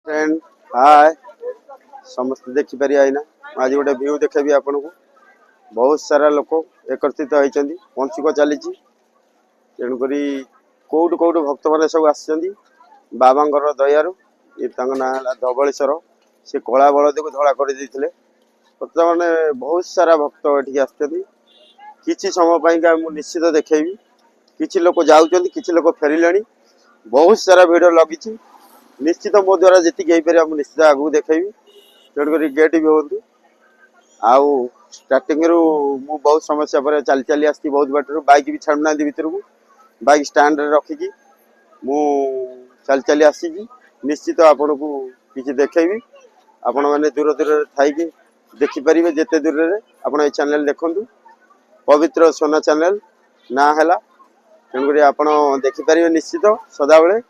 Friend हाय समस्त देखिपारे आईना आज गोटे व्यू देखेबी आपन को बहुत सारा लोक एकत्रित होती पंचुक चली तेणुक कौटु कौटु भक्त मैंने सब आसछन्ती बाबांगर दयारु ये ना धवलेश्वर से कला बलद को धड़ा कर बर्तमान बहुत सारा भक्त ये आसछन्ती किछि समय पाइका मु निश्चित देखेबी किछि लोक जाउछन्ती किछि लोक फेरिलेनी बहुत सारा भिड़ लगी निश्चित मो द्वारा जी निश्चित आगू देखेबी तेणुक गेट भी हूँ आउ स्टार्टिंग रु मु बहुत समस्या पर चली चली आसी बहुत बाटर बाइक भी छाड़ना भर को बाइक स्टैंड रखिकी मु चली चली आसी निश्चित आपण को किसी देखेबी आपण मैंने दूर दूर थी देखिपारे जिते दूर में आप चैनल देखु पवित्र सोना चैनल ना है तेणुक आप देखिपारे निश्चित सदाबले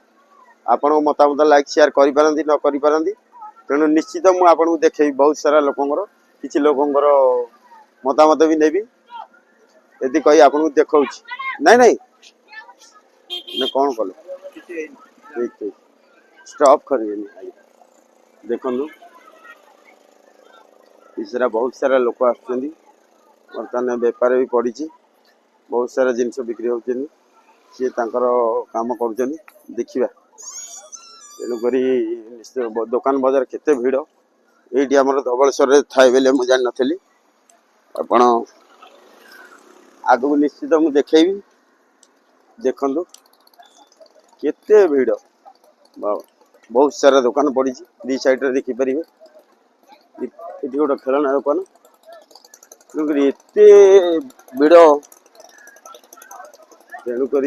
आपण मतामत लाइक शेयर करि न करि तेणु निश्चित मुझे आपको देखेबी बहुत सारा लोकंर किसी लोकंर मतामत भी नेबी यदि कही आपको देखा नहीं नहीं ना कौन कल स्टॉप कर देखु इसरा बहुत सारा लोक आर्तमान बेपार भी पड़ी बहुत सारा जिनस बिक्री होती सी काम कर देखा तेणुक निश्चित दुकान बजार केते भिड़ ये आम धवलेश्वर थाए बेले मुझे जान नी आपण आगु निश्चित मुझे देखेबी देखु केते भिड़ बहुत सारा दुकान पड़ी दी साइड रे देखिपारे ये गोटे खेलना दुकान तेणुक एत भिड़ तेणुक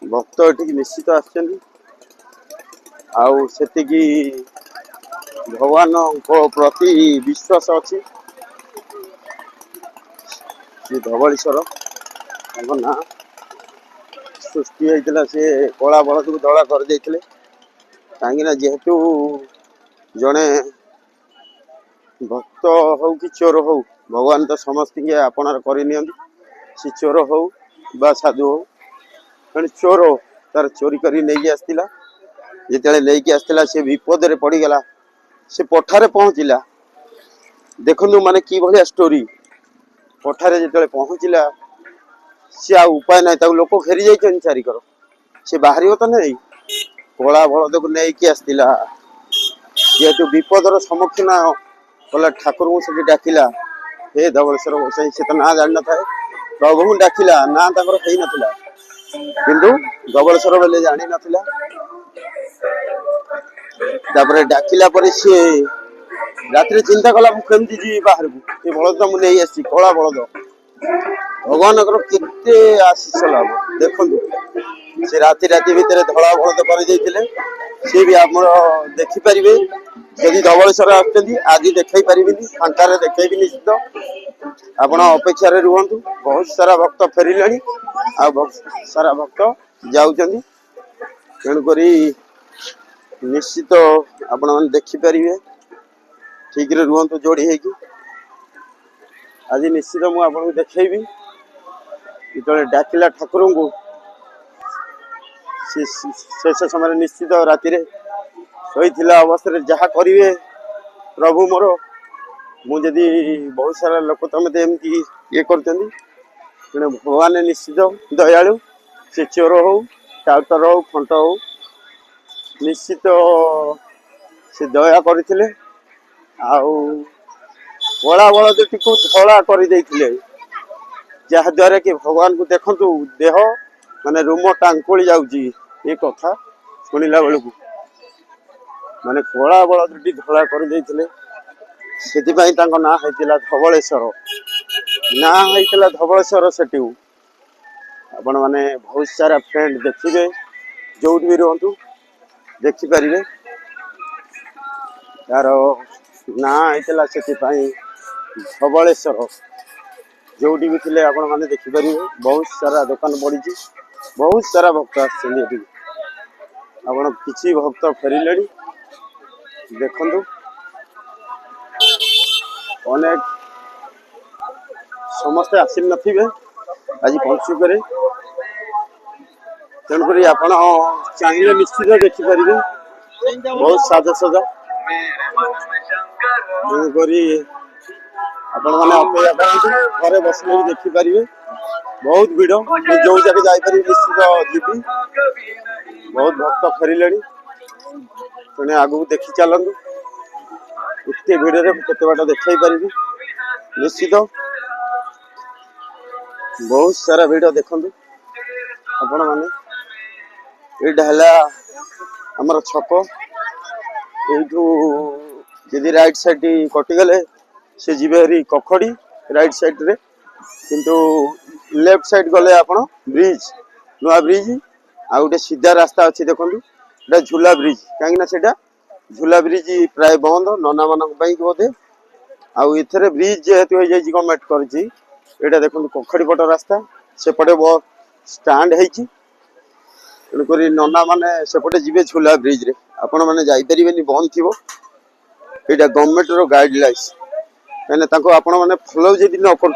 भक्त ये निश्चित आसछन्ती आउ सेतिकी भगवान को प्रति विश्वास अच्छी श्री धवलेश्वर ना सृष्टि होता से कला बलद को दड़ा कर कहीं जेहेतु जड़े भक्त हो कि चोर हो भगवान तो समस्त आपणार करनी सी चोर हो बा साधु हो तेणु चोर तार चोरी कर नहीं आसला जिते लेकिन आसला से विपद रे पड़गला से पठारे पहुँचला देखु माने कि भाया स्टोरी पठारे जिते पहुँचला सी आ उपाय ना लोक घेरी जाइए चारिकर से बाहर तो नहीं कला बलद को लेकिन आसला जेहेतु विपदर सम्मुखीन कला ठाकुर को से डाकिला हे धवलेश्वर गोसाई से तो ना जान था प्रभु को डाकिला ना नाला किंतु धवलेश्वर बेले जानी नाला तापर डाकिला सी रात चिंता कला मुझे जी बाहर को ये बलद मुझे नहीं आसी कला बलद भगवान केते आशीष लाभ देखु से राति राति भितर धड़ा बलद कर सी भी आप देखिपारे जदि धवलेश्वर आज देखई पारि फांकार देखेबी निश्चित आप अपेक्षा रुहतु बहुत सारा भक्त फेरिले आ सारा भक्त जाऊँ तेणुक निश्चित आपण मैंने देखिपारे ठीक रे रुहतु जोड़ी है आज निश्चित मुझे आपको देखेबी जो डाकिला ठाकुर को शेष समय निश्चित राति शोला अवस्था जहाँ करेंगे प्रभु मोर मुझे बहुत सारा लोक तो मत एमती ये कर भगवान निश्चित दयालु से चोर हो टाउटर हो खंट हो निश्चित से दया करते कला बलद टी धड़ा कर जहाद्वारा कि भगवान को देखु देह माने रूम टांकुली जाऊँगी ये कथा शुणिला बेलू माने कला बलद टी धड़ा कर ना होता धवलेश्वर ना होता धवलेश्वर सेठी आपण मैंने बहुत सारा फ्रेंड देखिए जो भी रुहतु देखिपारे तार ना होता से धवलेश्वर जो भी थे आपण मैंने देखिपारे बहुत सारा दुकान पड़ी बहुत सारा भक्त आसपण किसी भक्त फेरिले देखु अनेक समस्ते आसी नथिबे आज पंचुक तेणुक आप चाहिए निश्चित देखिपारे बहुत साजसजा आपण मैंने अपेक्षा करते घरे बस देखिपारे बहुत भिड़ जो जगह जापर निश्चित जीवी बहुत भक्त फेरिले तेने आगू देखी चलतु एत भिड़े केते बाट देखई पारि निश्चित बहुत सारा भिड़ देखु आपण मैंने यहाँ आमर छक यदि राइट साइड कटिगले से जी कखड़ी राइट साइड रे किंतु लेफ्ट साइड गले आप ब्रिज नुआ ब्रिज आ गोटे सीधा रास्ता अच्छी देखो झूला ब्रिज कहीं झूला ब्रिज प्राय बंद नना मान बोधे आउ ब्रिज जेहेतु हो जाए गवर्नमेंट कर देखो कखड़ी पट रास्ता सेपटे बस स्टाण्ड तेणुक नना मैंने सेपटे जी झूला ब्रिज रे आपण मैंने जापरेनि बंद थी यहाँ गवर्नमेंट रो गाइडलाइंस कहीं आपण मैंने फॉलो जदि न कर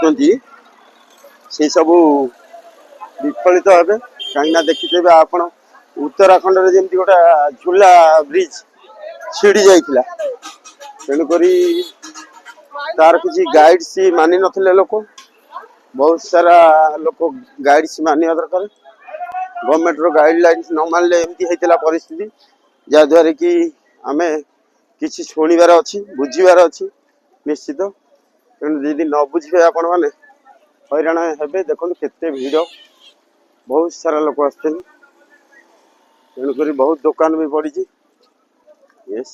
सब विफलित हे कहीं देखिए आप उत्तराखंड रे जमी गोटे झूला ब्रिज छिड़ी जाइला तेणुक तार किसी गाइड्स मानि नथिले लोक बहुत सारा लोक गाइड्स मानिया दरकार गवर्नमेंट रो गाइडलाइंस न मानले एमती होता परिस्थिति जहाद्वारा कि आम किसी शुणवार अच्छी बुझीबार अच्छी निश्चित तेणु यदि न बुझे आपण मैंने हैरान हे देखो केते भिड़ बहुत सारा लोक आसुच्च तेणुक बहुत दुकान भी पड़ी यस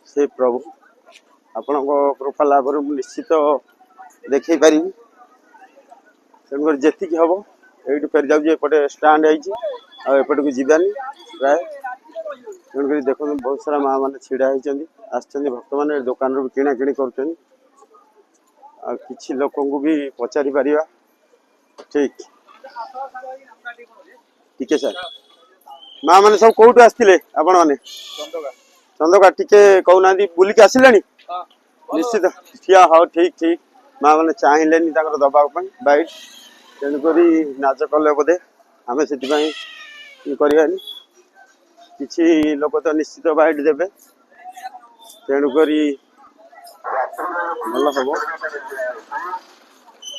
से प्रभु आपण कृपा लाभ निश्चित देखई पारि तेणुक जी हम ये फेरी जापटे स्टाण्ड होपट को जीवानी प्राय तेणुक देखो बहुत सारा माँ मैंने छिड़ा होती भक्त मैंने दुकान रू किणा किणी कर किसी लोक भी पचारि पारिबा ठीक ठीक है सर माँ मैंने सब कौटू आसते आपण मैंने चंदका टिके कहना बुलिक आसिले निश्चित ठिया हाँ ठीक ठीक माँ मैंने चाहिए दबापी बैठ तेणुक नाच कले बोधे आम से करानी किसी लोक तो निश्चित बैठ देवे तेणुक भल हम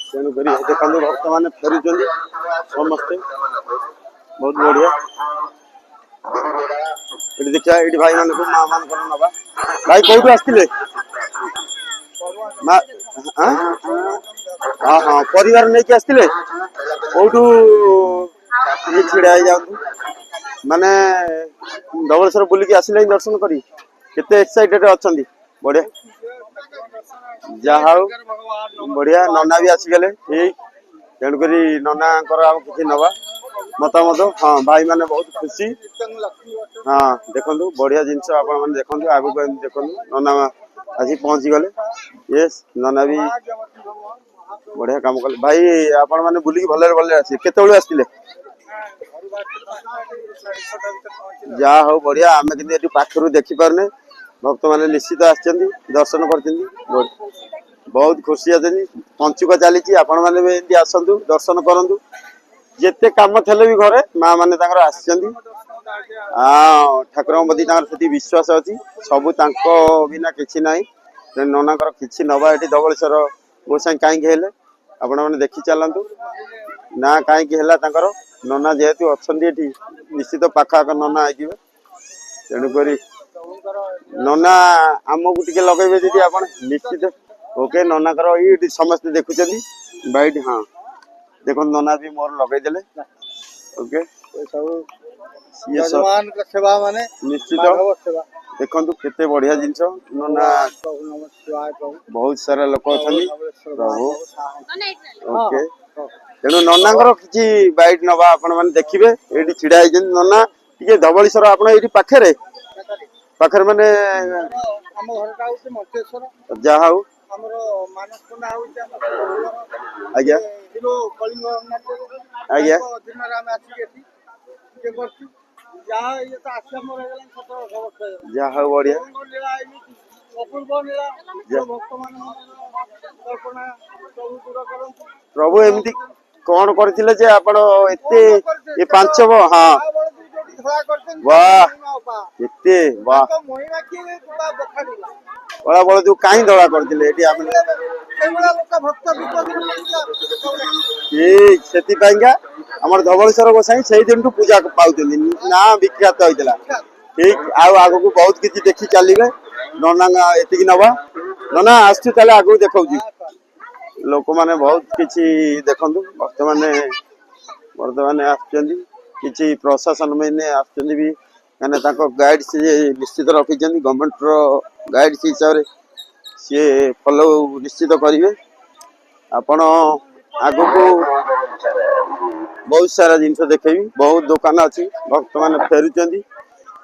तेणुक देखा भक्त मैंने फेरुंच समस्ते बहुत बढ़िया ये देखा ये भाई मान को माँ मान नवा भाई कौटू आसते हाँ हाँ परिवार नहीं कि आसते कौटू ये छिड़ा जाऊँ माने धवलेश्वर बुलिकी आसिले दर्शन करी केते एक्साइटेड अच्छा बढ़िया जहा बढ़िया नना भी आसीगले ठीक तेणुक नना किसी नवा मतामत हाँ भाई मैंने बहुत खुशी हाँ देखु बढ़िया जिनस आपने देखु आगू देखु नना आज पहुँची गले यस नना भी बढ़िया काम कले भाई आपण मैंने बुलिकी भले भले आस केत आसते जहा हो बढ़िया आम कि पाखर देखी पारने भक्त मैंने निश्चित दर्शन कर बहुत खुशी अच्छे पंचुक चली आपण मैंने आसतु दर्शन करूँ जिते कम थे भी घरे माँ मैंने ठाकुर प्रति विश्वास अच्छी सबू बिना किसी ना नना कि नवा ये धवलेश्वर गोसाई कहीं आपण मैंने देखी चलतु ना कहीं नना जेहेतु अच्छा निश्चित पाखाक नना आगे तेणुक नना आमको टे लगे जी आप निश्चित ओके नना ये समस्त देखुं बैठ हाँ देखो नना भी मोर लगेदे ओके सेवा माने निश्चित देखु केते बढ़िया जिनस नना बहुत सारा लोक अच्छा प्रभु ओके तेणु नना कि बैठ नवा आपण मैंने देखिए ये छिड़ा नना टे धवलेश्वर आप पाखे पाखे मैंने जहा आज्ञा आज्ञा जहा बढ़िया प्रभु एमती कौन करथिले जे आपण एते ये पांच हाँ वाह केते वाह बड़ा बड़ा जो काई धड़ा करथिले एटी आपण ठीक सेति पाइंगा हमर धवळेश्वर गोसाई सेहि दिन पूजा पाउछन ना विख्यात होइतला ठीक आउ आगु को बहुत किछि देखि चलिबे नना एतिकी नबा नना आस्तु तले आगु देखौजी लोक माने बहुत किछि देखंतु वर्तमान आछंदी किछि प्रशासन मैंने आछंदी भी माने ताको गाइड से निश्चित रखिछंदी गवर्नमेंट रो गाइड हिसाब रे से फॉलो निश्चित करिवे आपण आगु को बहुत सारा जिनस देखेबी बहुत दुकान अछि भक्त माने फेरुचंदी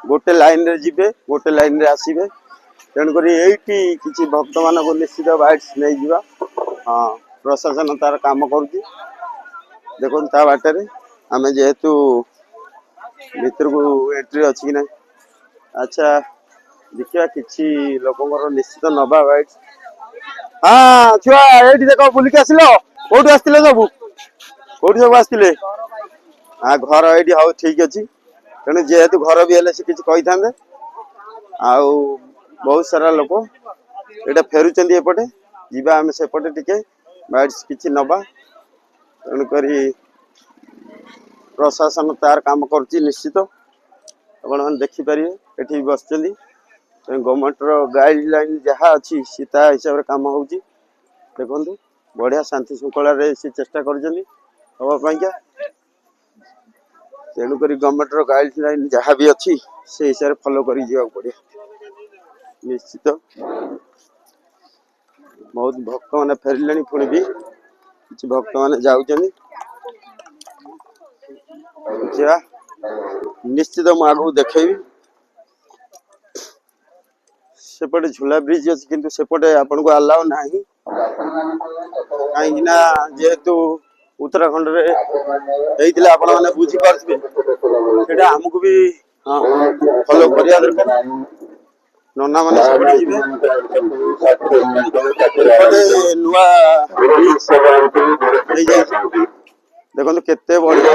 गोटे लाइन रे जिबे गोटे लाइन रे आसीबे तेन करी एठी किछि भक्त माने को निश्चित गाइड्स नै जिबा हां प्रशासन तार काम करूची देखो ता बाटे आमे जेहेतु भीतर को एंट्री अछि कि ना अच्छा देखिया किछि लोकंगर निश्चित नबा गाइड हां छुआ एठी देखो बुली के आसिलो कोठु आस्तिले सब कोठु सब आस्तिले हां घर एठी हाउ ठीक अछि तने जेहेतु घर भी हेले से किछि कहि थांदे आउ बहुत सारा लोक एटा फेरुचंदी एपटे जीवा हम सेपटे टिके गाइड्स किछि नबा तने करी प्रशासन तार काम करची निश्चित आपण मान देखि परिए एठी बसचंदी गवर्नमेंट रो गाइडलाइन जहा अछि सीता हिसाब रे काम होउची देखंतु बढ़िया शांति शृंखला रे से चेष्टा करजनी होबा पाइका तेणु करी गवर्नमेंट रो गाइडलाइन जहा भी अछि से हिसाब रे फॉलो करी जिया पड़े निश्चित बहुत भक्त माने फेरलेनी पुणी भी किछि भक्त माने जाउचनी जा निश्चित म आगु देखैबी सेपटे झूला ब्रिज अछि किंतु सेपटे आपन को अलाउ नाही काई ना जेहेतु उत्तराखंड रे हेइतिला आपन माने बुझी पारथिबे सेटा हमकु भी फॉलो करिया दरकार नन्ना माने सेपटे जिबे सेपटे नुआ ब्रिज हे जाय देखो केते बढ़िया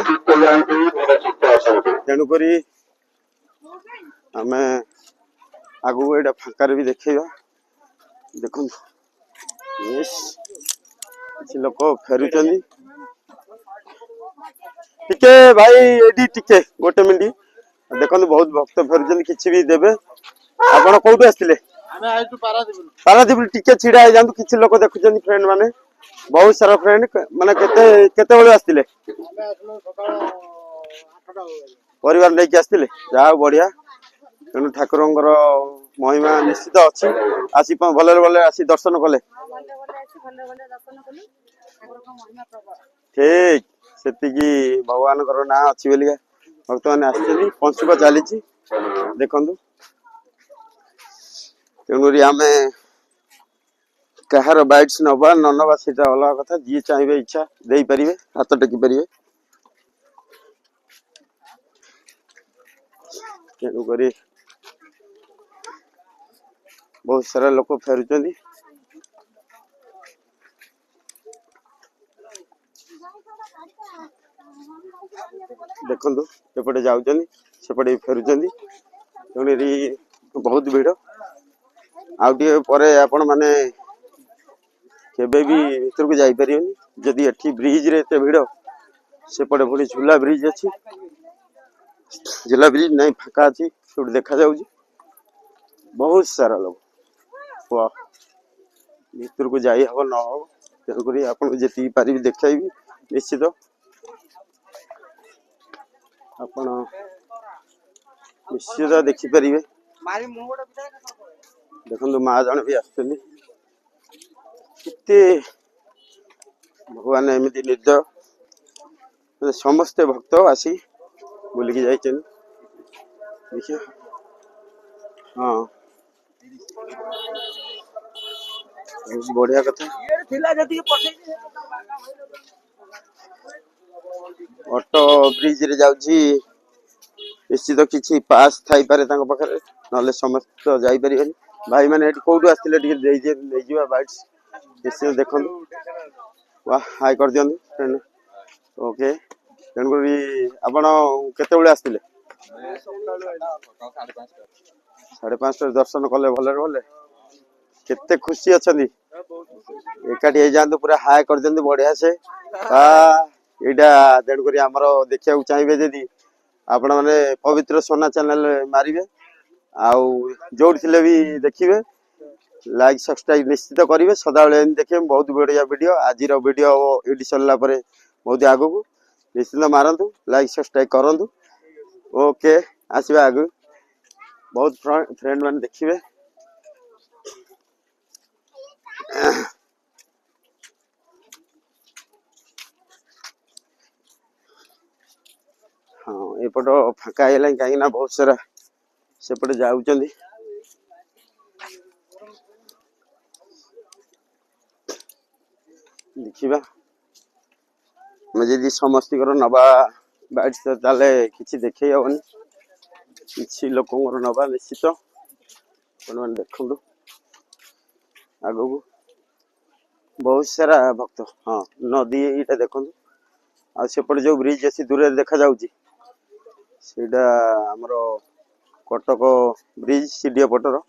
तेणु करी आमे आगु एटा फांकार भी देखैबा देखो यस किछि लोक फेरुचंदी टिके भाई एडी टिके गोटे मिनिट देखो बहुत भक्त फेरुचंदी किछि भी देबे आपण कोठु आस्तिले हमें आइतु पारादीप टिके छिडा हे जांतु किछि लोक देखुचंदी फ्रेंड माने बहुत सारा फ्रेंड माने केते केते बेले आस्तिले हमें आसलो सकाळ 8टा परिवार लेके आस्तिले जा बढ़िया तेणु ठाकुरंगर महिमा निश्चित अच्छी आसी भले भले आसी दर्शन कले ठीक सेतिकी भगवान ना अच्छी बोलिका भक्त मैंने आसुच्च पंचुक चली देखु तेणुरी आम कहार बाइट्स नवा न नवा से अलग कथा जी चाहिए इच्छा दे पारे हाथ टेकी पारे तेणुक बहुत सारा लोक फेरुचंदी देखंतु एपटे जाउचंदी सेपटे फेरुचंदी तेणुरी बहुत भीड़ आउटे परे आपण माने केबे भी भीतर को जाई परियोनी जदी एठी ब्रिज रे ते भीड़ सेपटे पुणी झूला ब्रिज अछि झूला ब्रिज नहीं फाका अछि छोट देखा जाउची बहुत सारा लोग वाह भीतर को जाई हबो न हो तेणुकरी आपन जेती पारि देखाइबी निश्चित आपण निश्चित देखि परिबे देखो माँ जन भी आसुचंदी भगवान एमती निर्दय समस्ते भक्त आसी बुलिकी जाइछन देखिए हाँ बढ़िया कथा ऑटो ब्रिज रे जाउची निश्चित किछि पास थाई पारे तांको पाखरे नले समस्त जाई परिबेनी भाई माने एठी कोठु आस्तिले टिके देई दे ले जिवा बाइट्स निश्चित देखन वाह हाई कर दियन फ्रेंड ओके तेन को आपण केते बेले आस्तिले 5:30 दर्शन कले भले भले केते खुशी अछंदी एकाठी हे जांतु पूरा हाय कर देंतु बढ़िया से एटा देन करी हमरो देखिया चाहिए जदी आपण माने पवित्र सोना चैनल मारिबे आउ जोड़ थिले भी देखिबे लाइक सब्सक्राइब निश्चित करिवे सदा बेले देखिबे बहुत बढ़िया वीडियो आज रो वीडियो एडी सरला परे बहुत आगु को निश्चित मारंतु लाइक सब्सक्राइब करंतु ओके आसीबा आगु बहुत फ्रेंड मान देखिबे हाँ एपट फाका है कहीं बहुत सारा सेपटे जाऊँगी देखा जी समस्त नवा बैठ कि देखे हेनी कि लोक नवा निश्चित मैंने देखु आग को बहुत सारा भक्त हाँ नदी ये देखु आसेपटे जो ब्रिज अच्छी दूर देखा जाऊँगी सीटा आमर कटक ब्रिज सीडीए पटर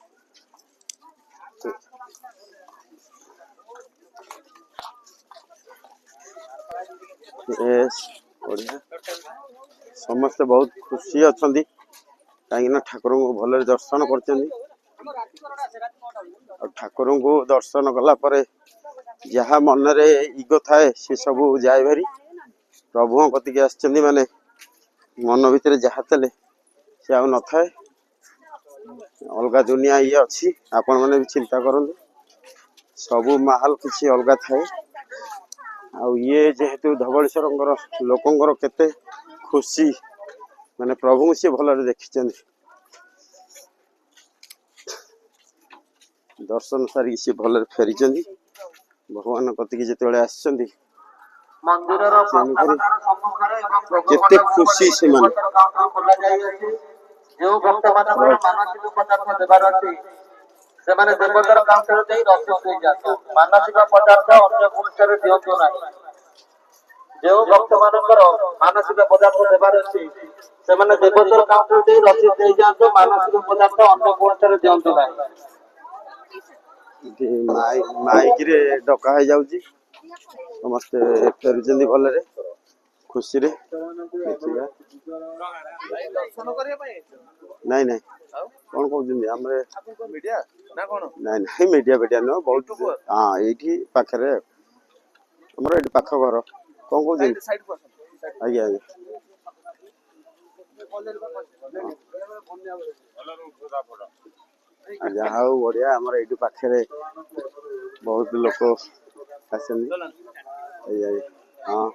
बढ़िया समस्ते बहुत खुशी अच्छा कहीं ठाकुर को भल दर्शन कर ठाकुर को दर्शन कला जहाँ मन रे इगो थाए सी सब जाए भारी प्रभु कतिक आसचंदी माने मन भितर जहाँ तेले से आ न थाए अलगा दुनिया ये अच्छी आपण मैंने भी चिंता करूँ सबू माहौल किसी अलगा थाए आ ये जेहेतु धवलेश्वर लोकंर केते खुशी माने प्रभु सी भल देखी दर्शन सारी सी भल फेरी भगवान कतिक जिते आसचंदी केते खुशी से माने जो भक्त मानकर मानसिक पदार्थ देवार अछि सेमाने देवतर काउंटर देई रसो देई जातो मानसिक पदार्थ अन्य पुरुषरे दियतो नाही जो भक्त मानकर मानसिक पदार्थ देवार अछि सेमाने देवतर काउंटर देई रसो देई जातो मानसिक पदार्थ अन्य पुरुषरे दियतो नाही माइक रे डका हो जाउची समस्त फेरुचंदी भलरे खुशी रे देखिबा नहीं नहीं कौन कहते हमरे मीडिया ना कौन नहीं नहीं मीडिया बेटिया न बहुत हाँ ये पाखे हमर ये पाख घर कौन कहते आज्ञा आज्ञा जहा बढ़िया हमर ये पाखे बहुत लोक आसन हाँ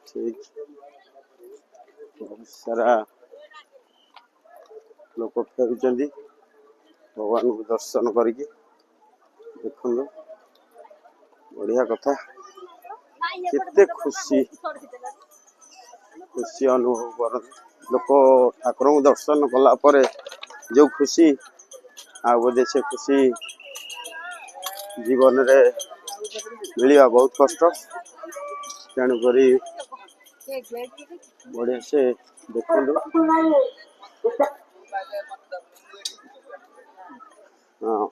ठीक बहुत सारा लोक फेरुचंदी भगवान को दर्शन करके देखु बढ़िया कथा केते खुशी खुशी अनुभव कर लोक ठाकुर को दर्शन कला परे जो खुशी आ बोधे से खुशी जीवन रे मिलिया बहुत कष्ट तेणुक बढ़िया से देखु हाँ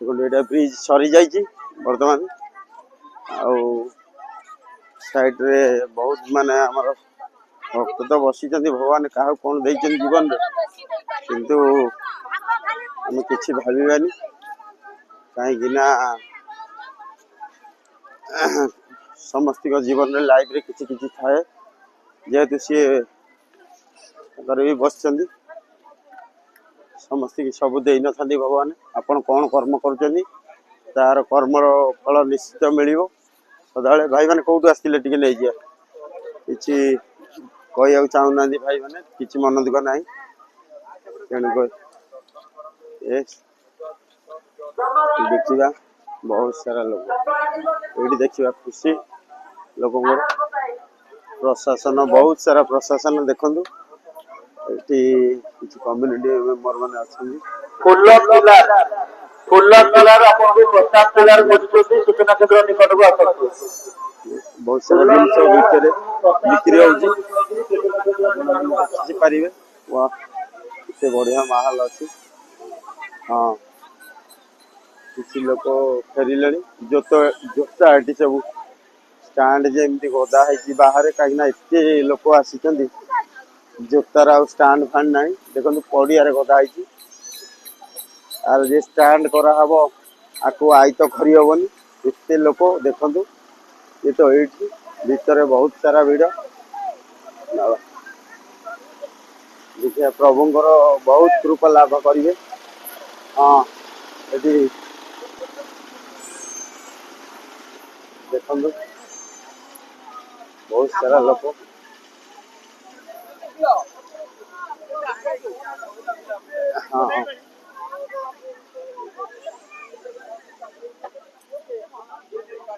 गोटे ब्रिज सरी जाइए बर्तमान साइड रे बहुत माने आमर भक्त तो बसी भगवान क्या कौन दे जीवन किंतु आम कि भावानी कहीं समस्त जीवन रे लाइफ रे किसी किसी थाए जेहेतु सी भी बस समस्त की सब दे न भगवान आपण कौन कर्म कर तार कर्मर फल निश्चित मिल सदा भाई मैंने कौटू आसते टे नहीं जा कि कह चाहूना भाई मैंने कि मन दुख ना तेणुक देखा बहुत सारा लोग ये देखा खुशी लोक प्रशासन बहुत सारा प्रशासन देखु ये कम्युनिटी मेंबर मैंने फुल किलार आपन को प्रस्ताव किलार सूचना केंद्र निकट को आसतु बहुत सारा जिनस भितर बिक्री होपारे वाह केते बढ़िया माहौल अच्छी हाँ किसी लोक फेरिले जोता जोता ये सब स्टाण्ड जमी गदा है बाहर कहीं एत लोक आसी जोतार आ स्टाण्ड फैंड ना देखो पड़िया गदा है आर जे स्टाण्ड कराहब आपको आई तो खरी हेनी एत लोक देखु ये तो ये भितर बहुत सारा भिड़ देखिए प्रभुंर बहुत कृपा लाभ करेंगे हाँ ये देखु बहुत सारा लोक हाँ हाँ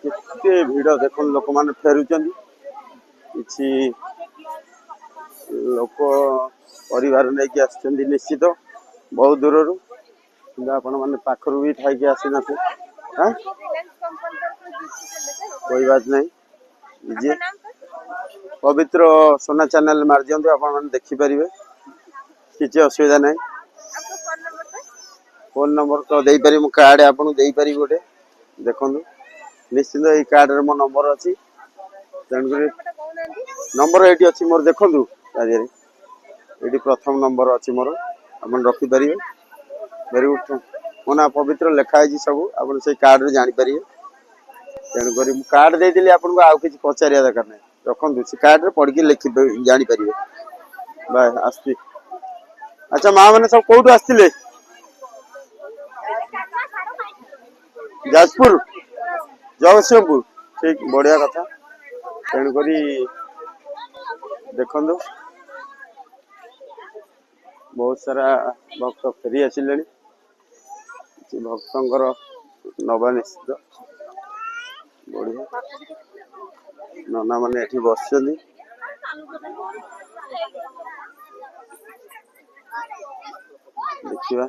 केते भिड़ देख लोक मैंने फेरुंट किसी लोक परिवार नहीं आस निश्चित बहुत दूर रू आपण मैंने पाखर भी थी आसी ना कोई बात नहीं जी पवित्र सोना चैनल मार दिंतु आपण मैंने देखिपारे किसी असुविधा नहीं फोन नंबर तो दे पारि कार्ड आपन दे पारि गोटे देखु निश्चित ये कार्ड रे मो नंबर अच्छी तेणुक नंबर ये अच्छी मोर देखु ये प्रथम नंबर अच्छी मोर आप रखिपारे वेरी गुड मो ना पवित्र लिखाई सब आप कार्ड रे जापर तेणुक कार्ड देती आपको आउ कि पचार दरकार नहीं रखु से कार्ड रे पढ़ के लिखि जापर बाय आसती अच्छा माँ मैंने सब कौटू आसते जाजपुर जगतसिंहपुर ठीक बढ़िया कथा तेणुक देखु बहुत सारा भक्त फेरी आसिले भक्तर नवा निश्चित बढ़िया नना मैंने ये बस देखा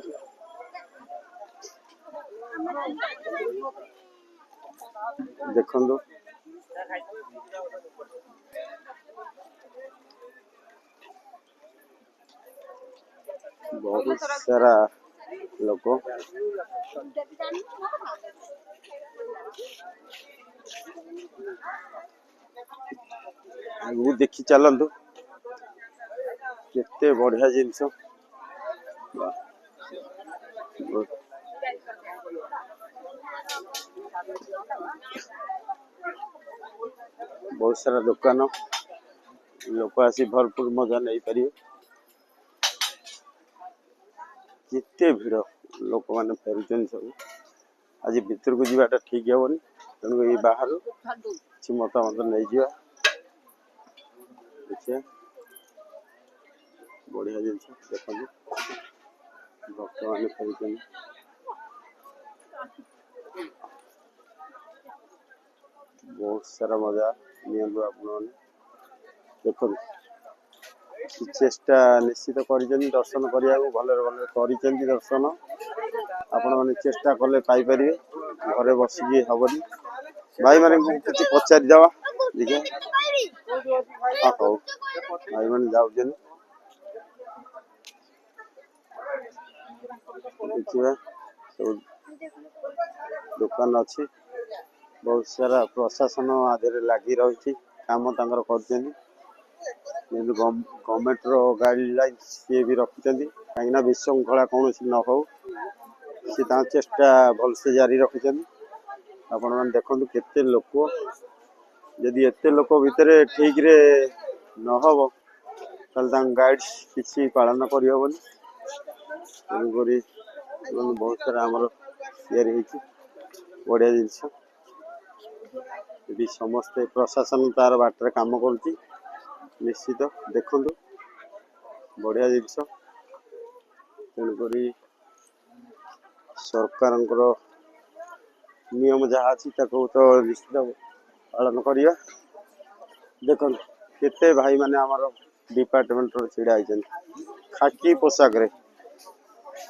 देखु बहुत सारा लोक आगू देखी चलतु केते बढ़िया जिनस बहुत सारा दुकान लोक आसी भरपूर मजा नहीं पारे केते भिड़ लोक मैंने फेरुचन सब आज भीतर को जावाटा ठीक हेनी तेणु ये बाहर किसी मतामत नहीं जा देखिए बढ़िया जिनस देखो भक्त मैंने फेरुचन बहुत सारा मजा नियंतु आपने देखो चेष्टा निश्चित कर दर्शन करने भले भले कर दर्शन आपण मैंने चेष्टा कले पाइपर घरे बसिकी हेनी भाई मैंने किसी पचारि दवा देखिए हाँ हौ भाई मैंने जाऊँ देखिए सब दुकान अच्छी बहुत सारा प्रशासन आधे लगी रही काम कर गवर्नमेंट गाइडलाइन सी भी रखिंट कहीं विशृंखला कौन न हो सी चेष्टा भलसे जारी रखिंट आपण मैंने देखु केते लोक जदि एते लोक भितर ठीक रे न हो गाइड किसी पालन करहबनी तेणुक बहुत सारा आमर या बढ़िया जिनस ये समस्ते प्रशासन तार बाटर काम कर निश्चित देखु बढ़िया जिनस तेणुक सरकार नियम जहाँ अच्छी तो निश्चित पालन करवा देख केते भाई माने आमर डिपार्टमेंट छिड़ा खाकी पोशाक रे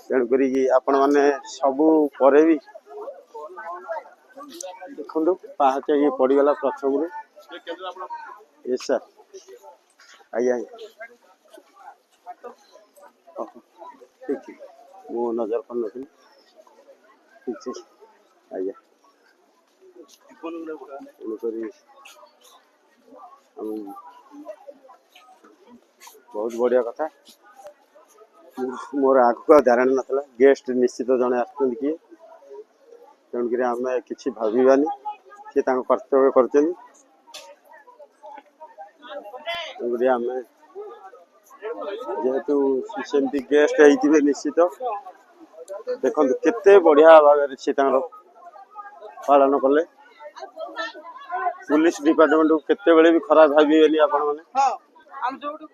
तेणुक आपण मैंने सबू पर भी ଦେଖନ୍ତୁ ପାହାଚ ଇଏ ପଡ଼ିଗଲା ପ୍ରଥମରୁ। ୟେସ୍ ସାର୍, ଆଜ୍ଞା ଆଜ୍ଞା, ଓହୋ ଠିକ୍ ଠିକ୍, ମୁଁ ନଜର କରିନଥିଲି, ଠିକ୍ ଠିକ୍ ଆଜ୍ଞା। ତେଣୁକରି ବହୁତ ବଢ଼ିଆ କଥା। ମୋର ଆଗକୁ ଆଉ ଧାରଣା ନଥିଲା ଗେଷ୍ଟ ନିଶ୍ଚିତ ଜଣେ ଆସୁଛନ୍ତି କିଏ, ତେଣୁକରି ଆମେ କିଛି ଭାବିବାନି, ସେ ତାଙ୍କ କର୍ତ୍ତବ୍ୟ କରୁଛନ୍ତି। ତେଣୁକରି ଆମେ ଯେହେତୁ ସେମିତି ଗେଷ୍ଟ ହେଇଥିବେ ନିଶ୍ଚିତ ଦେଖନ୍ତୁ କେତେ ବଢ଼ିଆ ଭାବରେ ସେ ତାଙ୍କର ପାଳନ କଲେ। पुलिस डिपार्टमेंट को केतेबेले भी खराब भाविबेनी आपण माने।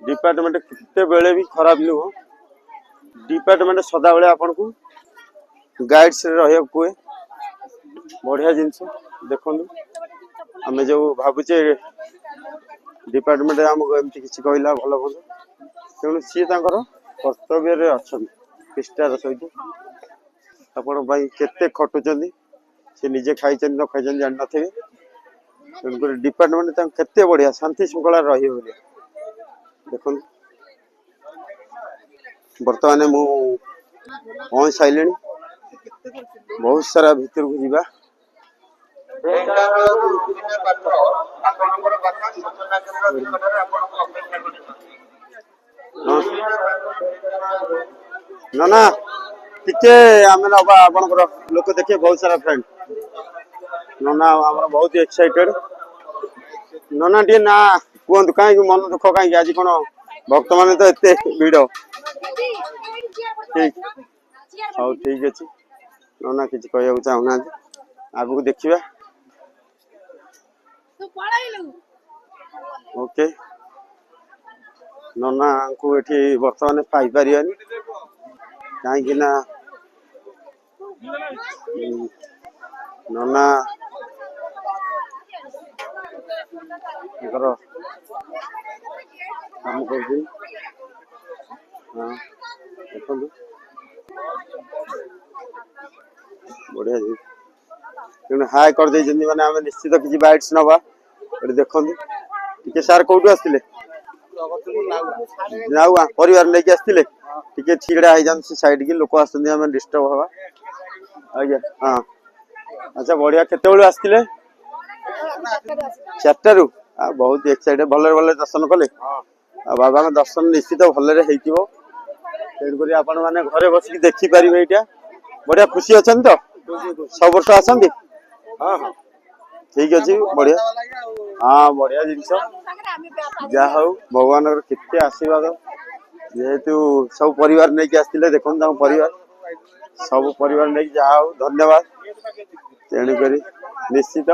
डिपार्टमेंट केतेबेले भी खराब नुह, डिपार्टमेंट सदा बेले आपण को गाइड्स रे रहियो कुए बढ़िया जिंस देखंदु। आमे जो भाबुचे डिपार्टमेंट हमको एमती किछि कहला भलो भलो, तेणु सी तांकर कर्तव्य रे अछन निष्ठार सहित आपण भाई केते खटुचंदी, से निजे खाइचन न खाइचन जान नथिबे। तेणुक डिपार्टमेंट केते बढ़िया शांति श्रृंखला रही देखो। बर्तमान मु पहुंच सारे बहुत सारा भीतर को जीवा। ना ना टिके आम नवा आपनकर लोक देखिए बहुत सारा फ्रेंड नना आम बहुत एक्साइटेड। नना टे ना कहतु कहीं मन दुख कहीं आज कौन भक्त मान तो एत भिड़ ठीक सब ठीक अच्छे। नना कि कह चाहूना आगू देखा ओके। नना को ये बर्तमान पाइपर कहीं नना काम कर हाँ देखो बढ़िया जी तेणु हाई कर माने आम निश्चित किसी बाइट्स नवा देखो टे सार कौटू आसते नाउआ परिवार लेके आसते टे ठिकड़ा हो जान साइड की लोक आम डिस्टर्ब हवा आज्ञा हाँ अच्छा बढ़िया केते आसते 4टारू बहुत एक्साइटेड भले भले दर्शन कले बाबा दर्शन निश्चित भले तेणुक आपण मैंने घरे बसिक देखिपारे यहाँ बढ़िया खुशी अच्छा तो सब वर्ष आसती हाँ हाँ ठीक अच्छे बढ़िया हाँ बढ़िया जिनस जहा हूँ भगवान केते आशीर्वाद जेहेतु सब परिवार नहीं आसते देखो परिवार सब परिवार नहीं जहा हूँ धन्यवाद। तेणुक निश्चित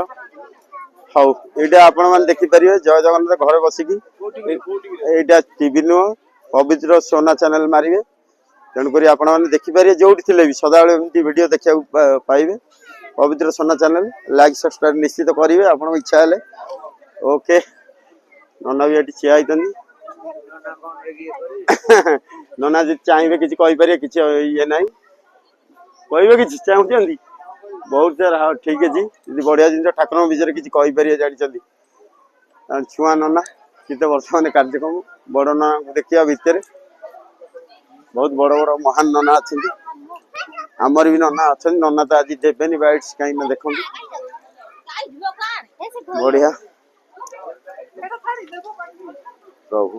हाँ यहाँ आपण मैंने देखिपारे जय जगन्नाथ घर बसिकी यहाँ टीवी नुह पवित्र सोना चैनल मारे तेणुक आपण मैंने देखिपारे जो भी सदाबे एमती वीडियो देखा पाइबे पवित्र सोना चैनल लाइक सब्सक्राइब निश्चित करेंगे आपन इच्छा है ओके। नना भी ये ठिया नना जी चाहिए कि किसी ये ना कहे कि चाहते बहुत सारा हाँ ठीक अच्छे बढ़िया जिन ठाकुर विषय किसी कहीपर जानते छुआ नना कित बर्तमान कार्यक्रम बड़ नना देखा भितर बहुत बड़ बड़ महान नना अच्छा आमर भी नना अच्छा नना तो आज देवेनि बाइट्स कहीं देखो बढ़िया प्रभु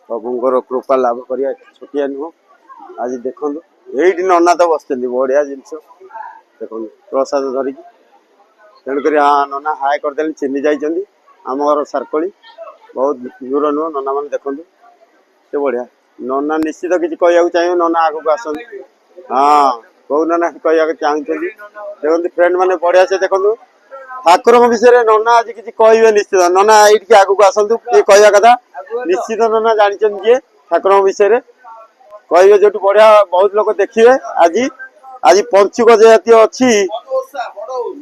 प्रभुंर कृपा लाभ करिया छुटिया नुह आज देखो ये नना तो बसते बढ़िया जिनस देखो प्रसाद धरिकी तेणुक हाँ नना हाई करदे चिन्ह जाइए आम घर सारकोली बहुत दूर नुह नना मैंने देखो से बढ़िया नना निश्चित किसी कह चाहिए नना आग को आस हाँ कौ नना कह चाहते देखो फ्रेंड मैंने बढ़िया से देखो ठाकुर विषय नना आज किसी कहे निश्चित नना ये आग को आसतु ये कहवा कथा निश्चित नना जानते किए ठाकुर विषय कहे जो बढ़िया बहुत लोग देखिए आज आज पंचुक जेहती अच्छी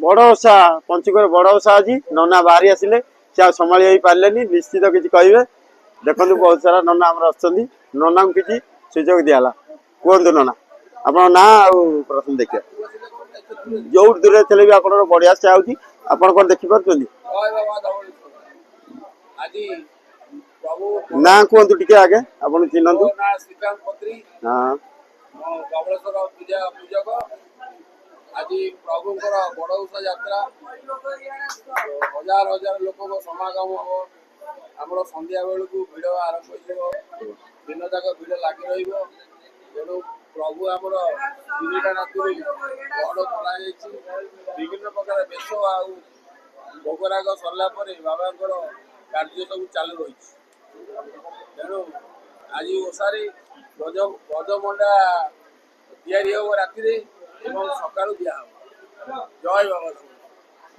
बड़ ओषा पंचुक बड़ ओषा आज नना बाहरी आसिले से संभाली पारे निश्चित किसी कहे देखो बहुत सारा नना आम अच्छा नना को किसी सुजोग दिहला कहतु नना आप ना प्रथम देखिए जो दूर थे भी आप बढ़िया से आउची आपण कौन देखि पारुछंती ना कहतु टिके आगे आपण चिन्हतु श्रीकांत पत्री हाँ धवलेश्वर पूजा पूजक आज प्रभुंर बड़ उषा यात्रा हजार हजार लोक समागम हम आम संध्या बेलू भिड़ आरंभ हो दिन जाक भिड़ लगी रेणु प्रभु आमर तीनटा राति बड़ करा विभिन्न प्रकार बेश भोगराग सरला बाबा कार्य सब चालू रही तेणु आज ओषारे गजमंडा तैयारी हम राति सका दिया जय बाबा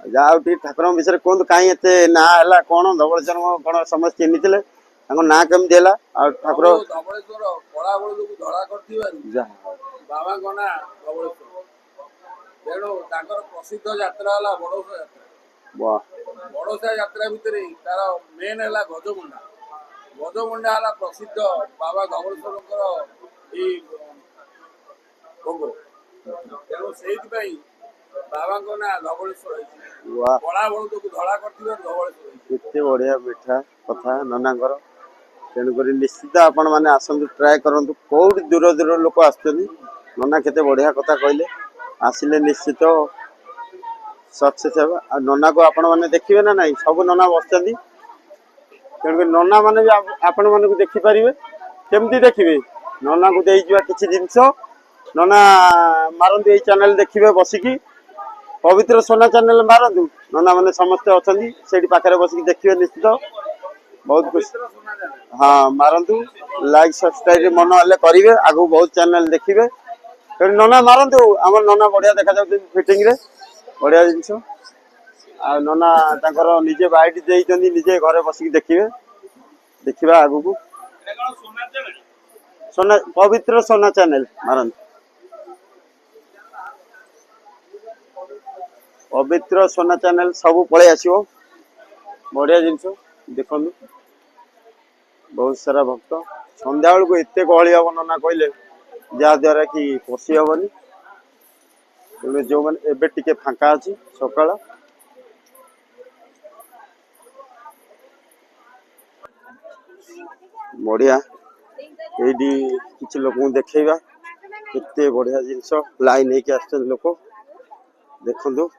जाओ ठाकुर विषय कहतु कहीं ना है कौन धवलेश्वर कौन समस्त चिन्ही ना केमती है ठाकुर धवलेश्वर कला बल धड़ा कर बाबा ना धवलेश्वर तेणु प्रसिद्ध यात्रा है बड़ोसा यात्रा बड़ोसा यात्रा भितर तार मेन है गजमंडा गजमंडा है प्रसिद्ध बाबा धवलेश्वर भोग तेणु से बाबा ना धवलेश्वर कला बल धड़ा कर केते बढ़िया मिठा कथा ननांकर तेणुक निश्चित आपण मैंने आसतु ट्राए करूँ कौट दूर दूर लोक आसुच्च नना केते बढ़िया कथा कहले आसिले निश्चित सक्सेस है नना को आपण मैंने देखिए ना नहीं सब नना बस तेणुक नना मैंने भी आपण मानक देखिपारे केमती देखिए नना को दे किसी जिनस नना मारंतु ये चैनल देखिए बसिकी पवित्र सोना चैनल मारंतु नना मैंने समस्ते अच्छा से पाखे बसिक देखिए निश्चित बहुत खुश हाँ मारंतु लाइक सब्सक्राइब मन हेल्ले करेंगे आगु बहुत चैनल देखिए तेणु नना मारंतु आम नना बढ़िया देखा फिटिंग रे बढ़िया जिनस आ नना निजे बाइट देते निजे घरे बसिक देखिए देखा आगु को सोना पवित्र सोना चैनल मारंतु पवित्र सोना चैनल सब पलि आसो बढ़िया जिनस देखु बहुत सारा भक्त संध्या बेलू एत गहली हम नना कहले जहाद्वारा कि पशि हेनी तेणु जो मैंने एबे टिके फांका अच्छी सका बढ़िया ये किसी लोक देखा केते बढ़िया जिनस लाइन होके आस लोक देखु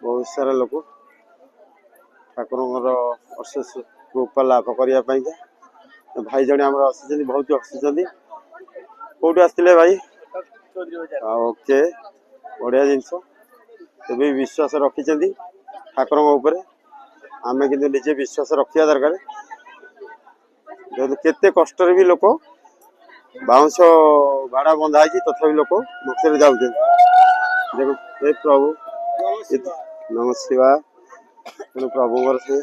बहुत सारा लोक ठाकुर अशेष कृपा लाभ करने भाई जड़े आम आसी बहुत हसी कौट आसते भाई ओके बढ़िया जिनस तभी विश्वास रखी ठाकुर आम कि निजे विश्वास रखा दरकार केते कष्ट भी लोक बाउंश भाड़ा बंधा है तथा लोक मुख्य जाऊँ देखो हे प्रभु नम शिवाय तेणु प्रभु से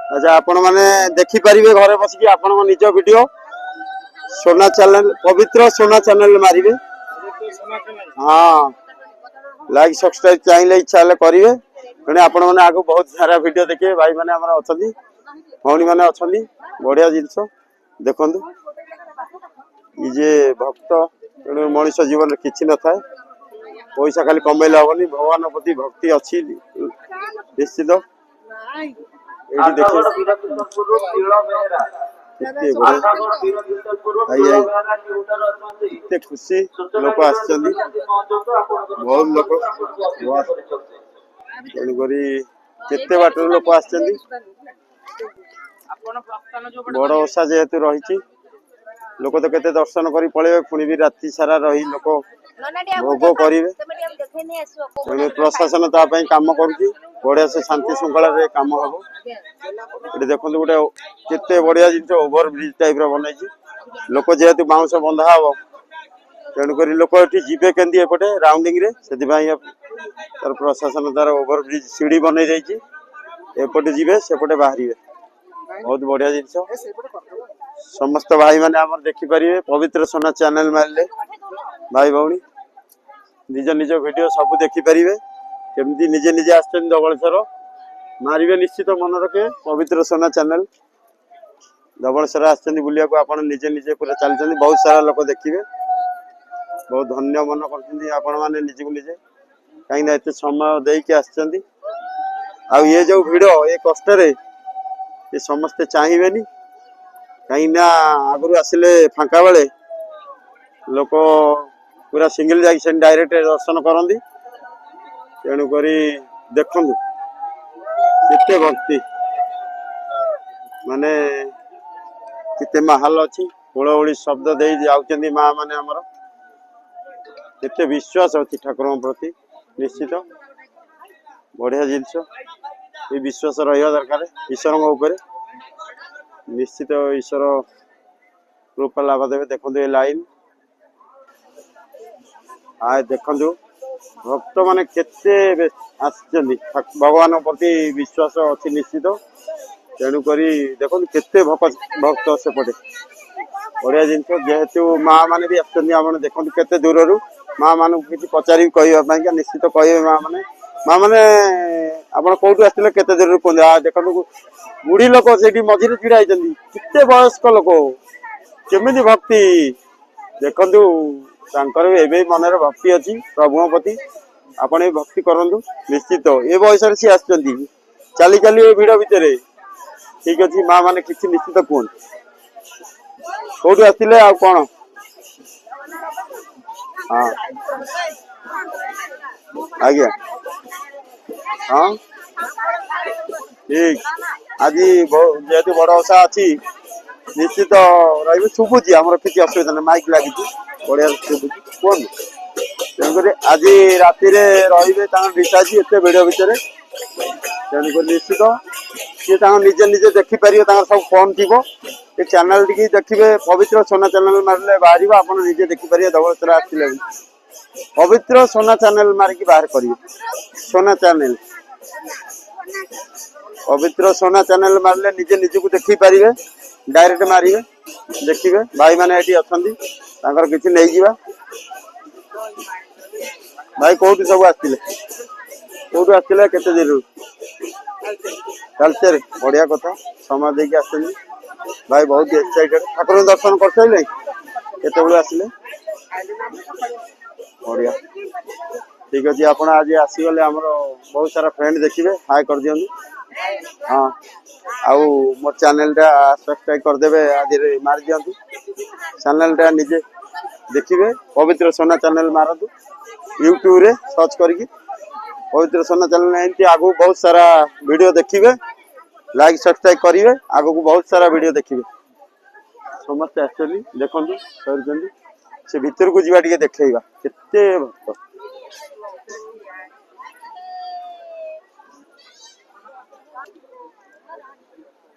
अच्छा आपण मैंने देखिपारे घरे बसिकी आपण निज वीडियो सोना चैनल पवित्र सोना चैनल मारे हाँ लाइक सब्सक्राइब चाहिए इच्छा करेंगे तेणु आपण मैंने आगे बहुत सारा वीडियो देखिए भाई मैंने अच्छा भौणी मैंने अच्छा बढ़िया जिनस देखु ये भक्त तेणु मनुष्य जीवन किसी न था पैसा खाली कमेले हेनी भगवान प्रति भक्ति अच्छी निश्चित ये देखिए खुशी लोक आस बहुत लोक तेणुक केते बाट लोक आस बड़ ओषा जेहेतु रही लोक तो केते दर्शन कर पड़े पुणी भी राति सारा रही लोक भोग करेंगे तेणु प्रशासन तापाई कम करुच्ची बढ़िया से शांति श्रृंखला कम हम ये देखो गोटे केते बढ़िया जिन ओभर ब्रिज टाइप बनई लोक जेहेतु बाउंश बंधा हम तेणुक लोक ये जीवे केमती एपटे राउंडिंग रे से तार प्रशासन तार ओभर ब्रिज सीढ़ी बनई एपटे जीवे सेपटे बाहर बहुत बढ़िया जिनस समस्त भाई मैंने आम देखिपारे पवित्र सोना चैनल मारे भाई भौणी निज निज वीडियो सब देखिपारे केमती निजे निजे आसछन धवलेश्वर मारे निश्चित मन रखे पवित्र सोना चैनल धवलेश्वर आसछन बुलिया को आपण निजे निजे पूरा चलछन बहुत सारा लोक देखिए बहुत धन्य मन कर निजक निजे कहीं एत समय देके आसचंदी आ ये जो भिड़ ये कष्ट ये समस्ते चाहिए कहीं आगु आसिले फांका बेले लोक पूरा सिंगल जाकि डायरेक्ट दर्शन करती तेणुक देखु केते भक्ति माने केते माहल अच्छी हुलहुली शब्द दे जाउछंदी माँ माने हमर केते विश्वास अच्छी ठाकुर प्रति निश्चित बढ़िया जिनस ये विश्वास रहा दरकार ईश्वर ऊपर निश्चित ईश्वर रूप लाभ देवे देखो ये लाइन आ देखु भक्त माने केते आसचंदी भगवान प्रति विश्वास अच्छी निश्चित तेणुक देखो केते भक्त सेपटे बढ़िया जिनस जेहेतु माँ मैंने भी आसते देखो केते दूर माँ मान किसी पचारि कहवाई निश्चित कहे माँ मैंने आप कौटू आसते केते दूर कहते देखो बुढ़ी लोक से मझे ढड़ा होती केते वयस्क लोक केमी भक्ति देखु एवं मन भक्ति अच्छी प्रभु प्रति आपण भक्ति करूँ निश्चित ये बयस सी आस चली चली भिड़ भितर ठीक अच्छे माँ मैंने किसी निश्चित कहते कौटू आसते आ कौन हाँ आज्ञा हाँ ठीक आज जेहेतु बड़ ओषा अच्छी निश्चित रही शुभुची आम किसी असुविधा ना माइक लगी बढ़िया शुभुची कहूँ तेणुक आज राति रे डिसाइज एत भिड़ भितर तेणुक निश्चित सी निजे निजे देखिपर सब फोन थी ये चैनल टी देखिए पवित्र सोना चैनल मारे बाहर आप निजे देखिपर धवलसर आसले पवित्र सोना चैनल मारिकी बाहर करिए सोना चैनल पवित्र सोना चैनल मारे निजे निजक देखिपर डायरेक्ट मारे देखिए भाई मैंने ये अच्छा किसी नहीं जा भाई कौटू सब आसते कौटू आसते केते दिन कलचर बढ़िया कथा समय देके आसते भाई बहुत एक्साइटेड ठाकुर दर्शन कर सारे केत आसिले बढ़िया ठीक अच्छे आप आज आसीगले आमर बहुत सारा फ्रेंड देखिए हाई कर दिखाँ हाँ आउ मोर चैनल टा सब्सक्राइब करदे आज मार दिंतु चैनल टा निजे देखिए पवित्र सोना चैनल मारतु यूट्यूब रे सर्च करके पवित्र सोना चैनल एमती आगु बहुत सारा वीडियो देखिए लाइक सब्सक्राइब करेंगे आगु को बहुत सारा वीडियो देखिए समस्त एक्चुअली देखो से भीतर को जीवा टे देखा केते भक्त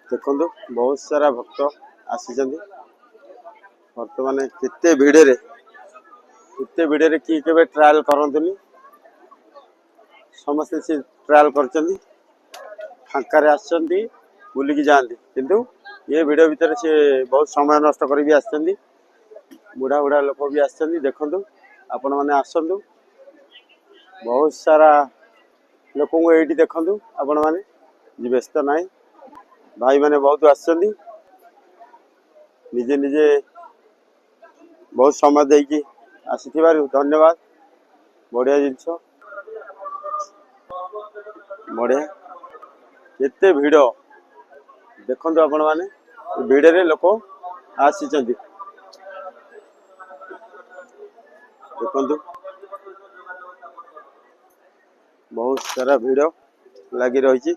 देखो बहुत सारा भक्त आसी बर्तमान केते भिड़े किए ट्रायल करतुनि समस्ते से ट्रायल कर फांकार आसुँच बुलिकी जाती किंतु ये भिड़ भितर से बहुत समय नष्ट कर भी आसुँच बुढ़ा बुढ़ा लोक भी आसुँच देखु आपण मैंने आसतु बहुत सारा लोक ये देखु आपण मैंने व्यस्त ना भाई मैंने बहुत आसुँच निजे निजे बहुत समय देकी आसी धन्यवाद बढ़िया जिनस बढ़िया केते भिड़ देखु आपण मैंने भिड़े लोक आसी देखु बहुत सारा भिड़ लगी रही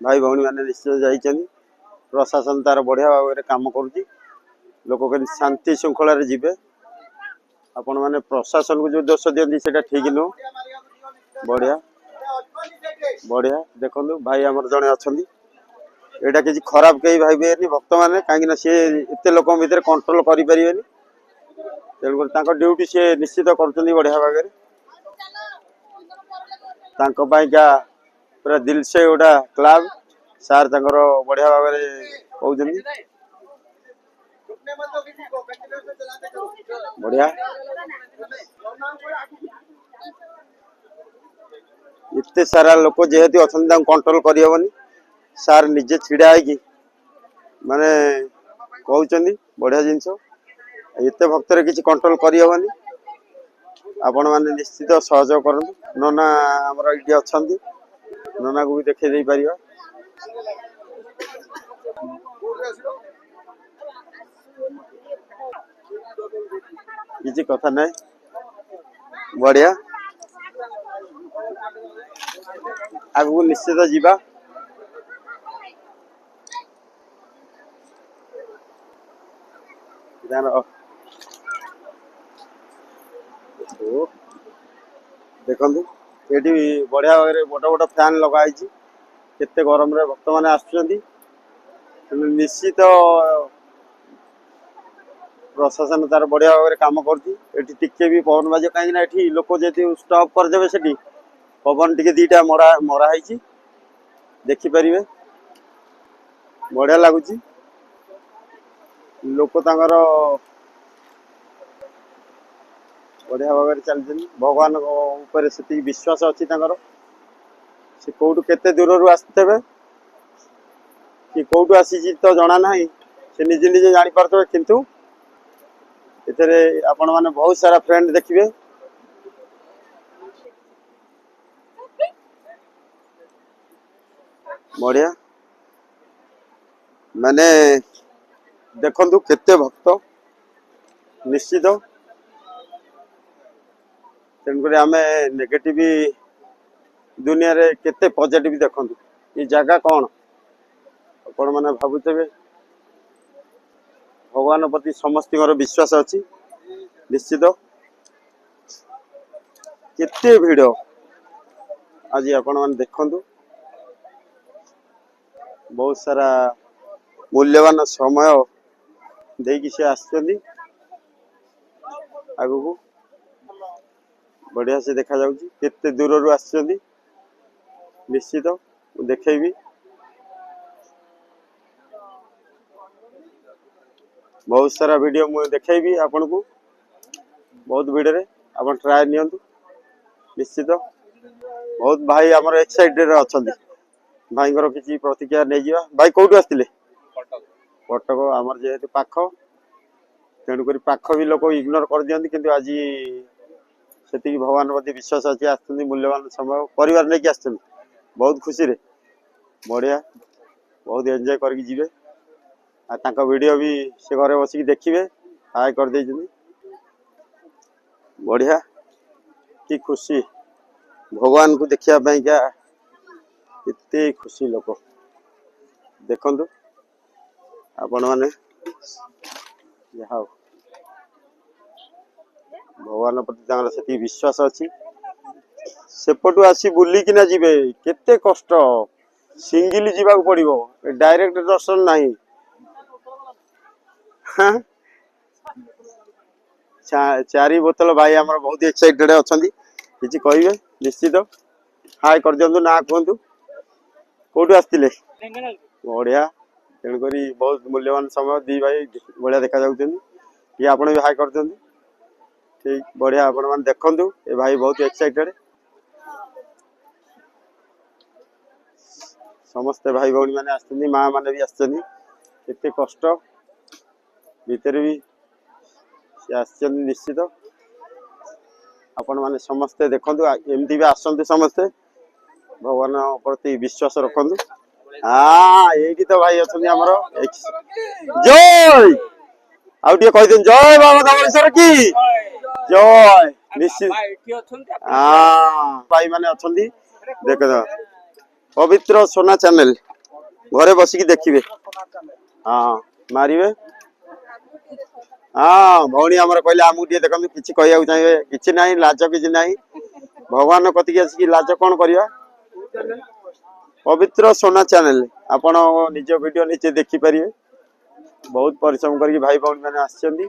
भाई भौणी मैंने निश्चय जाइछन्ति प्रशासन तार बढ़िया भाव में काम करुच्ची लोक के शांति श्रृंखला जीवे आपण मैंने प्रशासन को जो दोष दिखती से ठीक नुह बढ़िया बढ़िया देखु भाई आमर जड़े अच्छा यहाँ किसी खराब कहीं भाई भक्त मैंने कहीं सी एत लोक भर कंट्रोल करें तेणुक ड्यूटी सी निश्चित कर बढ़िया भाव पूरा दिल से गोटा क्लब सार बढ़िया भाव कहते बढ़िया इतने सारा लोक जेहेतु अच्छा कंट्रोल करहबनी सार निजे छिड़ा है माने कहते बढ़िया जिनस एत भक्त किसी कंट्रोल करहबनी आपण माने निश्चित सहयोग करନ୍ତୁ नना हमर इडी अछंती नना को भी देखै देई परियो किसी कथा नहीं बढ़िया आगु निश्चित जीवा देखु ये बढ़िया भाव बड़ बड़ फैन लगाई केते गरम रे भक्त मैंने आसुचंदी निश्चित प्रशासन तार बढ़िया भाव काम करके भी पवन बाजे कहीं लोक जी स्टॉप करदे से पवन टी दीटा मरा मराई देखिपारे बढ़िया लगुच लोक तांकर बढ़िया भाव चलते भगवान ऊपर से विश्वास अच्छी से कौटू केते दूर आसते कि कौटू आसी तो जना ना से निजे निजे जानी पारते किंतु इतरे आपण माने बहुत सारा फ्रेंड देखिए बढ़िया माने देखंतु केते भक्त निश्चित तेणुक आम नेगेटिव दुनिया रे केते पॉजिटिव देखंतु ये जगह कौन आपण माने भाबुते भगवान प्रति समस्त विश्वास अच्छी निश्चित केते भिड़ आज आपण माने देखंतु बहुत सारा मूल्यवान समय देकी से आगु को बढ़िया से देखा जाउची केते दूर आसुचंदी निश्चित देखैबी बहुत सारा वीडियो मु देखैबी आपन को बहुत वीडियो रे आपन ट्राई नियंतु निश्चित बहुत भाई हमर एक्साइटेड अछंदी भाई किसी प्रतिक्रिया नहीं जावा भाई कौटू आसतिले कटक आमर जेहेतु पाख तेणुक पाख भी लोग इग्नोर कर दियंती किंतु आज से भगवान प्रति विश्वास अच्छी आसुचंदी मूल्यवान समय परिवार लेके आसुचंदी बहुत खुशी रे बढ़िया बहुत एंजॉय करके जीवे आ तांका वीडियो भी से घरे बसिक देखिए हाय कर दे बढ़िया कि खुशी भगवान को देखिया क्या इतने खुशी लोक देखंतु आपण माने भगवान प्रति से विश्वास अच्छी सेपटू आसी बुलिकिना जीवे केते कष्ट सिंगिल जीवा पड़ो डायरेक्ट दर्शन नहीं चारि बोतल भाई आमर बहुत एक्साइटेड अच्छा किसी कहे निश्चित हाय कर दिंतु ना कहतु कौटू आसते बढ़िया तेणुक बहुत मूल्यवान समय दी भाई बढ़िया देखा ये आप भी हाय कर दिंतु ठीक बढ़िया आपण मैंने देखु ये भाई बहुत एक्साइटेड समस्ते भाई भौणी मैंने आसते माँ मैंने भी आते कष्ट भितर भी से निश्चित आपण मैंने समस्ते देखु एमती भी आसते समस्ते भगवान प्रति विश्वास रखु हाँ ये तो भाई अच्छा आमर जय आउटे कह जय बाबा धवलेश्वर की जय निश्चित हाँ भाई मैंने अच्छा देख पवित्र सोना चैनल घरे बसिकी देखिए हाँ मारे हाँ भौणी आमर कहले आमको टे देखते किसी कह चाहिए कि ना लाज कि ना भगवान कतिक आसिक लाज कौन करवा पवित्र सोना चैनल आपण निज वीडियो निजे देखिपारे बहुत परिश्रम करके भाई भौणी मैंने आसछंदी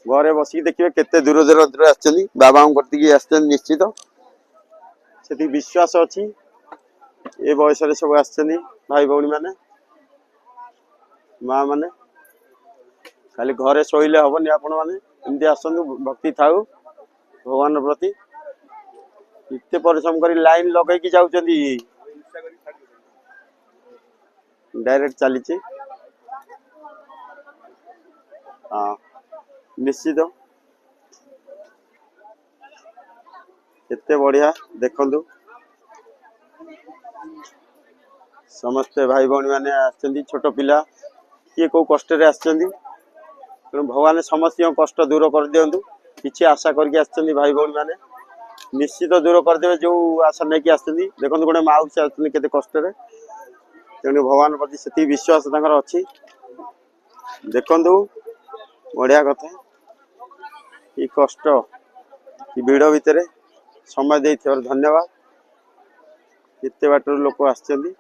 घरे बसिक देखिए केते दूर दूर आसछंदी बाबा कतिक आसछंदी निश्चित से विश्वास अच्छी ये बयस सब आसछंदी भाई भौणी मैंने माँ मैंने खाली घरे शोले हेनी आपण मैंने एमती आसतु भक्ति थाऊ भगवान प्रति इतने परिश्रम कर लाइन लगे जाऊँगी डायरेक्ट चली हाँ निश्चित केते बढ़िया देखंतु समस्ते भाई भौणी माने आछंदी छोट पिला किए को कष्ट रे आछंदी तेणु भगवान समस्त कष्ट दूर कर दियंतु किछि आशा करके आछंदी भाई भौणी माने निश्चित दूर कर देबे जो आशा नै कि आछंदी देखंतु गोटे माउसी आछंदी केते कष्ट रे तेणु भगवान प्रति सेति विश्वास तांकर अछि देखंतु बढ़िया कथा ई कष्ट ई भिड़ भितर समय देथिबार धन्यवाद केते बाटर लोक आछंदी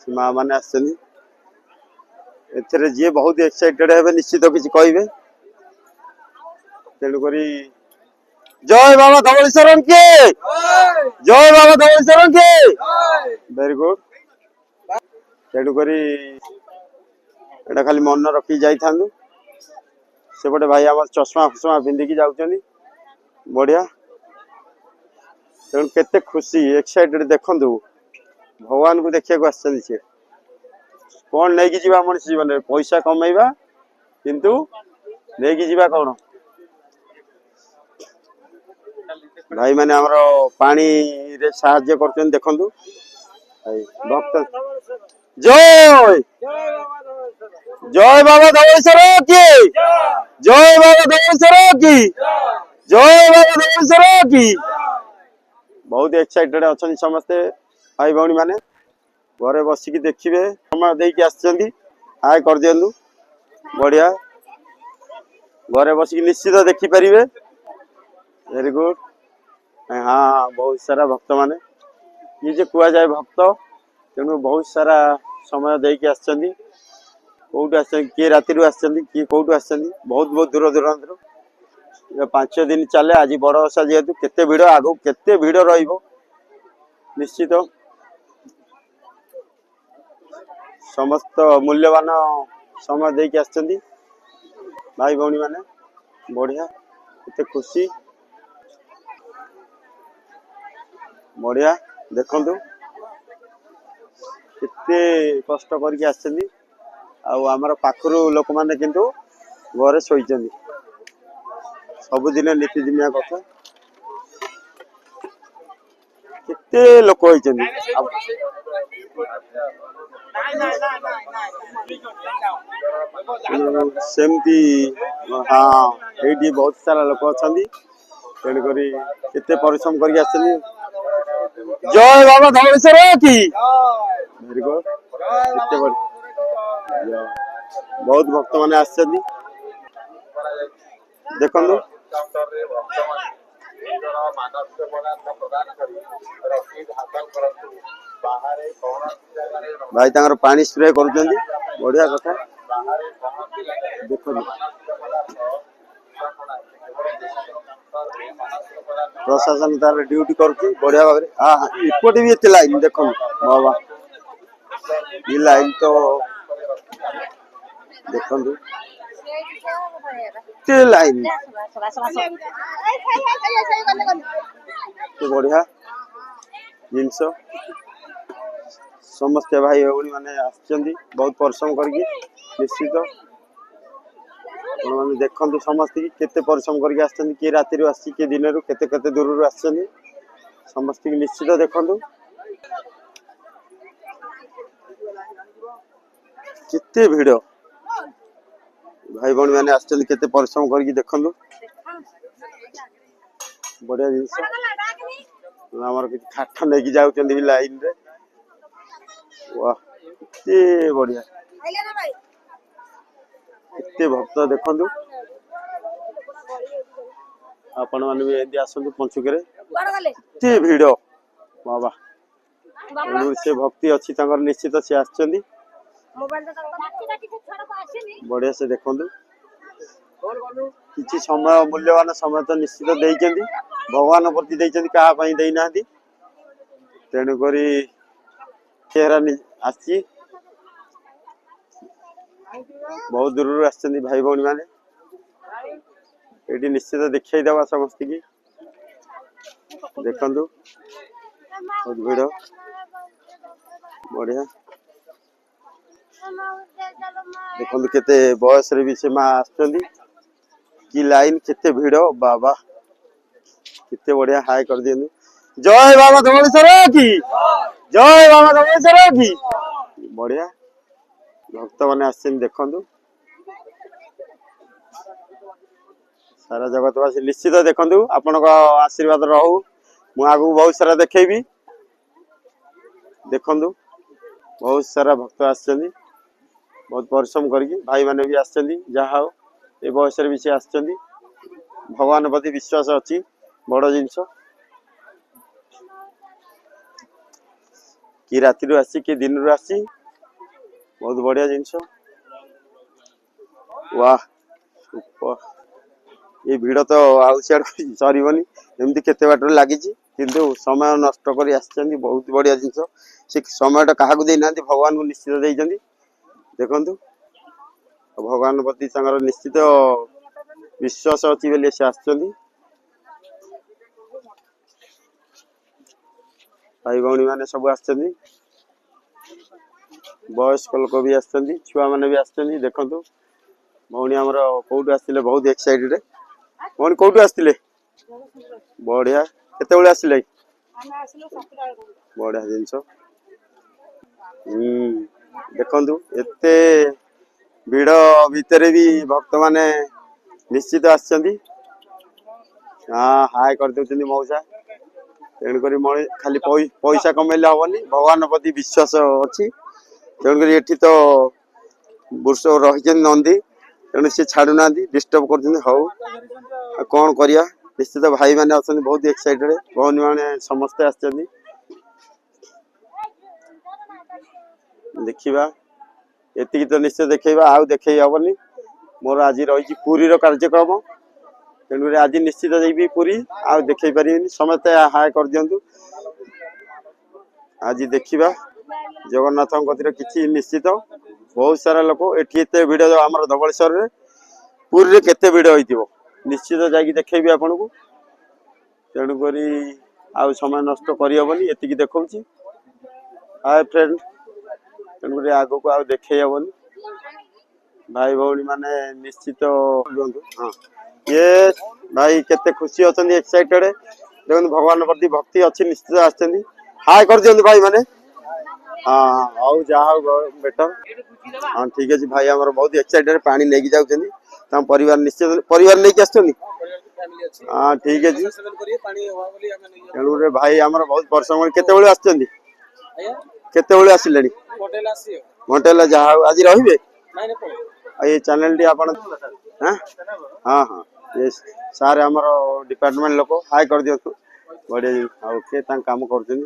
माँ मैंने एथरे जी बहुत एक्साइटेड है निश्चित किसी कहे तेणुक जय बाबा धवलेश्वर के जय बाबा धवलेश्वर के वेरी गुड तेणुक एटा खाली मन रखी जाई सेपटे भाई आम चश्मा फसमा पिंधिकी जाऊँ बढ़िया तेणु केते खुशी एक्साइटेड देखंतु भगवान को देखा आसे कौन नहीं कि मनुष्य जीवन में पैसा कमेवा किंतु नहीं कि कौन भाई माने हमरो पानी रे साहाय्य करछन देखंतु भाई भक्त जय जय बाबा धवलेश्वर की जय बाबा धवलेश्वर की जय बाबा धवलेश्वर की बहुत एक्साइटेड अच्छा समस्ते भाई भौणी माने घरे बसिकी देखिए समय देकी आछंदी हाय कर दियंतु बढ़िया घरे बसिकी निश्चित देखि परिबे वेरी गुड हाँ बहुत सारा भक्त माने ये जे कुआ जाए भक्त तेणु बहुत सारा समय देकी आछंदी कोउट आछंदी के राति रु आछंदी के कोउट आछंदी बहुत बहुत दूर दूरांतर 5 दिन चले आज बड़ ओषा जेहेतु केते भिड़ आगो केते भिड़ रहिबो निश्चित समस्त मूल्यवान समय देकी आछंदी भाई भौणी माने बढ़िया केते खुशी बढ़िया देखंतु केते कष्ट करके आछंदी आउ हमर पाखरु लोक माने किंतु घरे सोइचंदी सब दिन नीति दिनिया कथा केते लोक होइचंदी सेमती हाँ ये बहुत सारा लोक अच्छा तेणुक केते परिश्रम करके आछंदी जय बाबा धवलेश्वर की वेरी गुड केते बहुत भक्त माने आछंदी देखंतु भाई तांगर पानी स्प्रे करूचंदी बढ़िया कथा देखो प्रशासन तार ड्यूटी करुची बढ़िया भाव हाँ इपटे भी एते लाइन देखो बाबा ये लाइन तो देखंतु एते लाइन बढ़िया जिनस समस्त भाई भौणी माने आछंदी बहुत परिश्रम करके निश्चित मैंने देखंतु समस्त की केते परिश्रम करके आछंदी के राति रु आसी के दिन रु केते केते दूर रु आछंदी समस्त की निश्चित देखंतु केते भिड़ भाई भौणी माने आछंदी केते परिश्रम करके देखंतु बढ़िया जिनस हमर कि खाटा लेके जाउचंदी भी लाइन रे वाह केते बढ़िया केते भक्त देखंतु आपण माने भी एंदी आसंतु पंचुकरे केते भिड़ बाबा से भक्ति अच्छी तांकर निश्चित से आछंदी बढ़िया से देखंतु किछि समय मूल्यवान समय तो निश्चित देइचंदी भगवान प्रति देइचंदी कहा पई देइ नांदी तेणु करी चेहरा आसी बहुत दूर आछंदी भाई भौणी माने एटी निश्चित देखै देबा समस्त की देखंतु बहुत भिड़ बढ़िया देखंतु केते बयस रे भी से मां आछंदी कि लाइन केते भिड़ बाबा केते बढ़िया हाय कर दियनु जय बाबा धवळेश्वर की जय बाबा धवळेश्वर की बढ़िया भक्त माने आछन देखंतु सारा जगतवासी निश्चित देखंतु आपनको आशीर्वाद रहू मु आगु बहुत सारा देखेबी देखंतु बहुत सारा भक्त आछन बहुत परिश्रम करके भाई माने भी आछन जहा हो ए बयस भी से आछन भगवान प्रति विश्वास अच्छी बड़ जिनस कि राति आसी कि दिन रू आसी बहुत बढ़िया जिनस वाह ये भिड़ तो आउ सरबनी एमती केते बाट लगी किंतु समय नष्ट कर बहुत बढ़िया जिनस से समय क्या भगवान को निश्चित देते देखु भगवान प्रति निश्चित विश्वास अच्छी बोले से आसछंदी भाई भौणी माने सब आसछंदी वयस्क लोक भी आसछंदी छुआ माने भी आसछंदी देखंतु भौणी हमर कोउटू आस्तिले बहुत एक्साइटेड भौणी कोउटू आस्तिले बढ़िया केते बेले आसिले बढ़िया जिंस देखंतु एते भिड़ भितर भी भक्त माने निश्चित आसछंदी हाँ हाय कर देउछंदी मौसा तेणुकरी मणि खाली पैसा कमेले हबनी भगवान प्रति विश्वास अच्छी तेणुकरी एठी तो वर्ष रही नंदी तेणु सी छाड़ू ना डिस्टर्ब कर हौ कौन करिया निश्चित भाई माने अछंदी बहुत एक्साइटेड भौणी माने समस्त आछंदी देखिबा एतिकी तो निश्चय देखैबा आउ देखै हबनी मोर आज रही पुरी रो कार्यक्रम तेणुकरी आज निश्चित देवी पुरी आउ देखै परिबेनी समस्त हाय कर दियंतु आज देखिबा जगन्नाथ कतिर किछि निश्चित बहुत सारा लोक एठी एते भिड़ हमर धवळेश्वर रे पुरी रे केते भिड़ होइतिबो निश्चित जाई देखैबी आपन को तेणुकरी आउ समय नष्ट करि हबनी एतिकी देखौची हाय फ्रेंड तेणुकरी आगो को आउ देखै हबनी भाई भौणी माने निश्चित हाँ ये भाई केते खुशी अछंदी एक्साइटेड देखो भगवान प्रति भक्ति अच्छी निश्चित आछंदी हाय कर दियंतु भाई माने हाँ आउ जा बेटर हाँ ठीक है भाई हमर बहुत एक्साइटेड पानी लेके जाउछंदी तम परिवार निश्चित परिवार लेके आछंदी हाँ ठीक है जी तेणु रे भाई हमर बहुत परिश्रम केते बेले आछंदी केते बेले आसिलेनी घंटेला जा आज रहिबे ये चैनल टी आपण हां हां हां ये सार हमर डिपार्टमेंट लोक हाय कर दियंतु बढ़िया ओके तां काम करछनी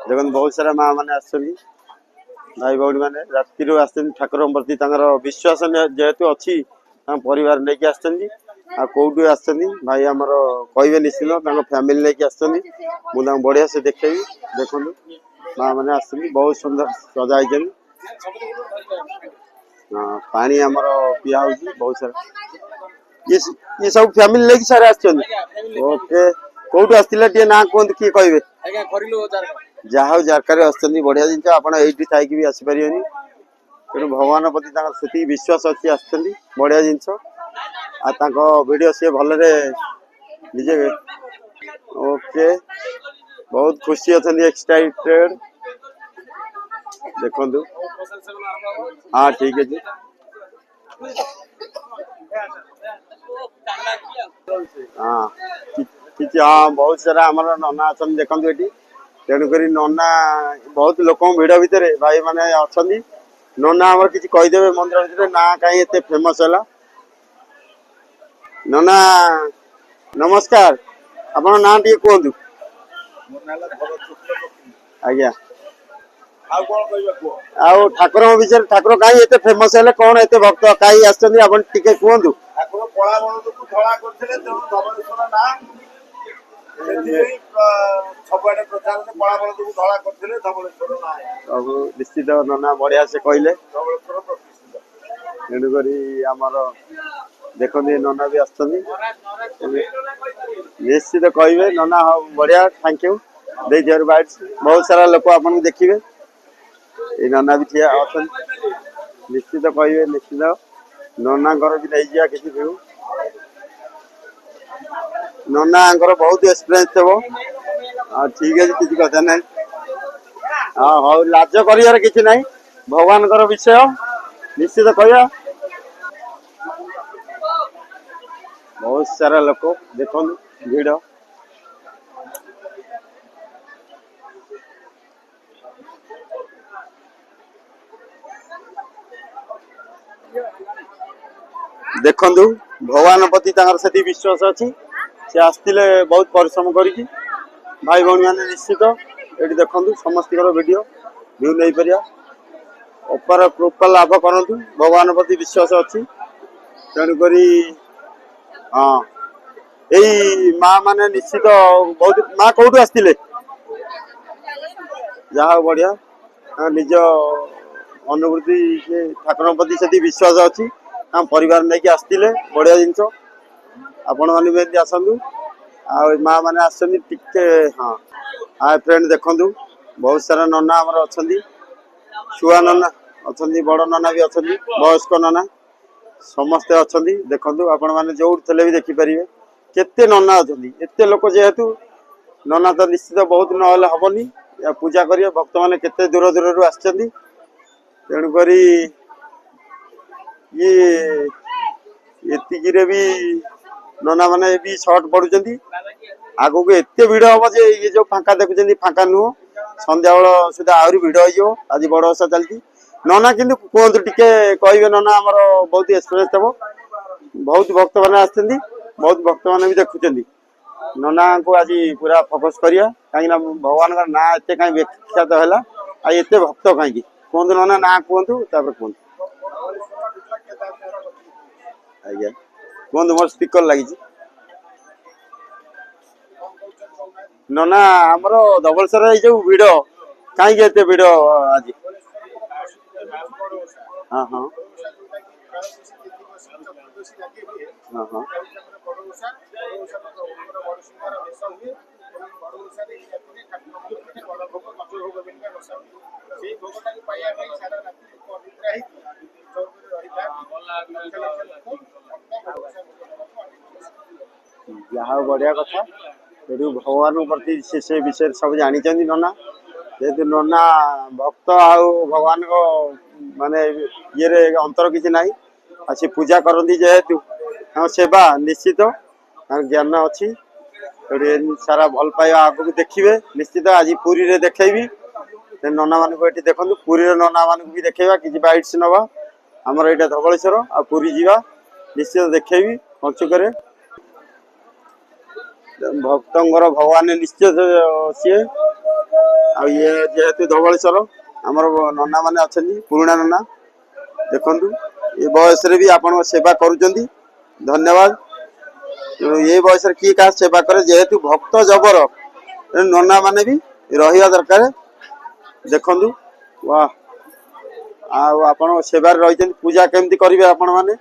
देखन बहुत सारा मां माने आछनी भाई भौणी माने राति रो आछनी ठाकुर प्रति तांगर विश्वास जेहेतु अछि तां परिवार लेके आछनी आ कोउटू आछनी भाई हमर कहबे निश्चित तांग फैमिली लेके आछनी मु तांग बढ़िया से देखैबी देखनु मां माने आछनी बहुत सुंदर सजाइछन हाँ पानी हमर पिया होची बहुत सारा ये सब फैमिली लेके सारे आछनी ओके कोउटू आस्तिले टे ना कोन की कहबे आज्ञा करिलो जाहाउ जारकारे आछनी बढ़िया जिंस आपण एठी थाई की भी आसी परियोनी तेणु भगवान प्रति तांकर सेती विश्वास अच्छी आछनी बढ़िया जिंस आ तांको वीडियो से भलरे निजे ओके बहुत खुशी अछनी एक्साइटेड देखंतु हाँ ठीक है जी हाँ हाँ बहुत सारा हमारा नना अछन देखंतु एठी तेणुकरी नना बहुत लोक भिड़ भितर भाई माने अछंदी नना हमर किछि कहि देबे मंदिर भितर ना काई एते फेमस होला नना नमस्कार अपन ना टी कोंदु आज्ञा आउ ठाकुर विषय ठाकुर कहीं एते फेमस है कौन एते भक्त कहीं आछंदी अपन टिके कहंतु ठाकुर पळा बळद को धळा करथिले तेणु धवळेश्वर ना सबआडे प्रचार पळा बळद को धळा करथिले धवळेश्वर ना अब निश्चित नना बढ़िया से कहले धवळेश्वर प्रतिष्ठित तेणु करी हमर देखंदी नना भी आछंदी निश्चित कहबे नना बढ़िया थैंक यू दे देयर बाइट्स बहुत सारा लोक आपन देखिबे ए नना भी थिया अछन निश्चित कहबे निश्चित नना घर भी नहीं जिया किसी भी ନନାଙ୍କର ବହୁତ ଏକ୍ସପିରିଏନ୍ସ ଥିବ। ଠିକ ଅଛି, କିଛି କଥା ନାହିଁ। ହଉ, ଲାଜ କରିବାର କିଛି ନାହିଁ, ଭଗବାନଙ୍କର ବିଷୟ ନିଶ୍ଚିତ କହିବା। ବହୁତ ସାରା ଲୋକ ଦେଖନ୍ତୁ ଭିଡ଼। ଦେଖନ୍ତୁ ଭଗବାନ ପ୍ରତି ତାଙ୍କର ସେତିକି ବିଶ୍ୱାସ ଅଛି। ସେ ଆସିଥିଲେ ବହୁତ ପରିଶ୍ରମ କରିକି। ଭାଇ ଭଉଣୀ ମାନେ ନିଶ୍ଚିତ ଏଠି ଦେଖନ୍ତୁ ସମସ୍ତଙ୍କର ଭିଡ଼ିଓ ଭିଉ ନେଇପାରିବା। ଅପାର କୃପା ଲାଭ କରନ୍ତୁ, ଭଗବାନ ପ୍ରତି ବିଶ୍ୱାସ ଅଛି। ତେଣୁକରି ହଁ, ଏଇ ମା ମାନେ ନିଶ୍ଚିତ ବହୁତ। ମା କୋଉଠୁ ଆସିଥିଲେ? ଯାହା ହଉ ବଢିଆ, ନିଜ ଅନୁଭୂତି ଠାକୁରଙ୍କ ପ୍ରତି ସେତିକି ବିଶ୍ୱାସ ଅଛି। ଆମ ପରିବାର ନେଇକି ଆସିଥିଲେ, ବଢିଆ ଜିନିଷ। ଆପଣ ମାନେ ବି ଏମିତି ଆସନ୍ତୁ। ଆଉ ମା ମାନେ ଆସିଛନ୍ତି ଟିକେ। ହଁ, ଫ୍ରେଣ୍ଡ ଦେଖନ୍ତୁ ବହୁତ ସାରା ନନା ଆମର ଅଛନ୍ତି। ଛୁଆ ନନା ଅଛନ୍ତି, ବଡ ନନା ବି ଅଛନ୍ତି, ବୟସ୍କ ନନା ସମସ୍ତେ ଅଛନ୍ତି। ଦେଖନ୍ତୁ ଆପଣ ମାନେ ଯୋଉଠି ଥିଲେ ବି ଦେଖିପାରିବେ କେତେ ନନା ଅଛନ୍ତି। ଏତେ ଲୋକ ଯେହେତୁ ନନା ତ ନିଶ୍ଚିତ ବହୁତ ନହେଲେ ହବନି। ପୂଜା କରିବେ ଭକ୍ତ ମାନେ କେତେ ଦୂର ଦୂରରୁ ଆସିଛନ୍ତି। ତେଣୁକରି ଇଏ ଏତିକିରେ ବି ନନା ମାନେ ବି ସର୍ଟ ପଡୁଛନ୍ତି। ଆଗକୁ ଏତେ ଭିଡ ହବ ଯେ ଇଏ ଯୋଉ ଫାଙ୍କା ଦେଖୁଛନ୍ତି ଫାଙ୍କା ନୁହଁ, ସନ୍ଧ୍ୟାବେଳ ସୁଦ୍ଧା ଆହୁରି ଭିଡ ହେଇଯିବ। ଆଜି ବଡ ଓଷା ଚାଲିଛି। ନନା କିନ୍ତୁ କୁହନ୍ତୁ ଟିକେ କହିବେ, ନନା ଆମର ବହୁତ ଏକ୍ସପିରିଏନ୍ସ ଥିବ। ବହୁତ ଭକ୍ତ ମାନେ ଆସିଛନ୍ତି, ବହୁତ ଭକ୍ତ ମାନେ ବି ଦେଖୁଛନ୍ତି। ନନାଙ୍କୁ ଆଜି ପୁରା ଫୋକସ କରିବା, କାହିଁକିନା ଭଗବାନଙ୍କର ନାଁ ଏତେ କାହିଁ ବିଖ୍ୟାତ ହେଲା, ଆଉ ଏତେ ଭକ୍ତ କାହିଁକି? କୁହନ୍ତୁ ନନା, ନାଁ କୁହନ୍ତୁ, ତାପରେ କୁହନ୍ତୁ। ଆଜ୍ଞା କୁହନ୍ତୁ, ମୋର ସ୍ପିକର ଲାଗିଛି। ନନା ଆମର ଧବଳେଶ୍ୱର ଏଇ ଯୋଉ ଭିଡ, କାହିଁକି ଏତେ ଭିଡ ଆଜି? ହଁ ହଁ ହଁ ହଁ ଯାହା ହଉ ବଢିଆ କଥା। ସେଠୁ ଭଗବାନଙ୍କ ପ୍ରତି ସେ ବିଷୟରେ ସବୁ ଜାଣିଛନ୍ତି ନନା। ଯେହେତୁ ନନା ଭକ୍ତ ଆଉ ଭଗବାନଙ୍କ ମାନେ ଇଏରେ ଅନ୍ତର କିଛି ନାହିଁ। ଆଉ ସେ ପୂଜା କରନ୍ତି ଯେହେତୁ ତାଙ୍କ ସେବା ନିଶ୍ଚିତ ତାଙ୍କ ଜ୍ଞାନ ଅଛି। ସାରା ଭଲ ପାଇବା ଆଗକୁ ଦେଖିବେ ନିଶ୍ଚିତ। ଆଜି ପୁରୀରେ ଦେଖେଇବି ନନା ମାନଙ୍କୁ, ଏଠି ଦେଖନ୍ତୁ ପୁରୀର ନନା ମାନଙ୍କୁ ବି ଦେଖେଇବା, କିଛି ବାଇଟ୍ସ ନବା। ଆମର ଏଇଟା ଧବଳେଶ୍ୱର, ଆଉ ପୁରୀ ଯିବା ନିଶ୍ଚିତ ଦେଖେଇବି ପଞ୍ଚୁକରେ। ଭକ୍ତଙ୍କର ଭଗବାନ ନିଶ୍ଚିତ ସିଏ। ଆଉ ଇଏ ଯେହେତୁ ଧବଳେଶ୍ୱର, ଆମର ନନା ମାନେ ଅଛନ୍ତି ପୁରୁଣା ନନା। ଦେଖନ୍ତୁ ଏ ବୟସରେ ବି ଆପଣଙ୍କ ସେବା କରୁଛନ୍ତି, ଧନ୍ୟବାଦ। ଏ ବୟସରେ କିଏ କାହା ସେବା କରେ? ଯେହେତୁ ଭକ୍ତ ଜବର, ନନା ମାନେ ବି ରହିବା ଦରକାର। ଦେଖନ୍ତୁ ୱାହ, ଆଉ ଆପଣ ସେବାରେ ରହିଛନ୍ତି। ପୂଜା କେମିତି କରିବେ ଆପଣ ମାନେ?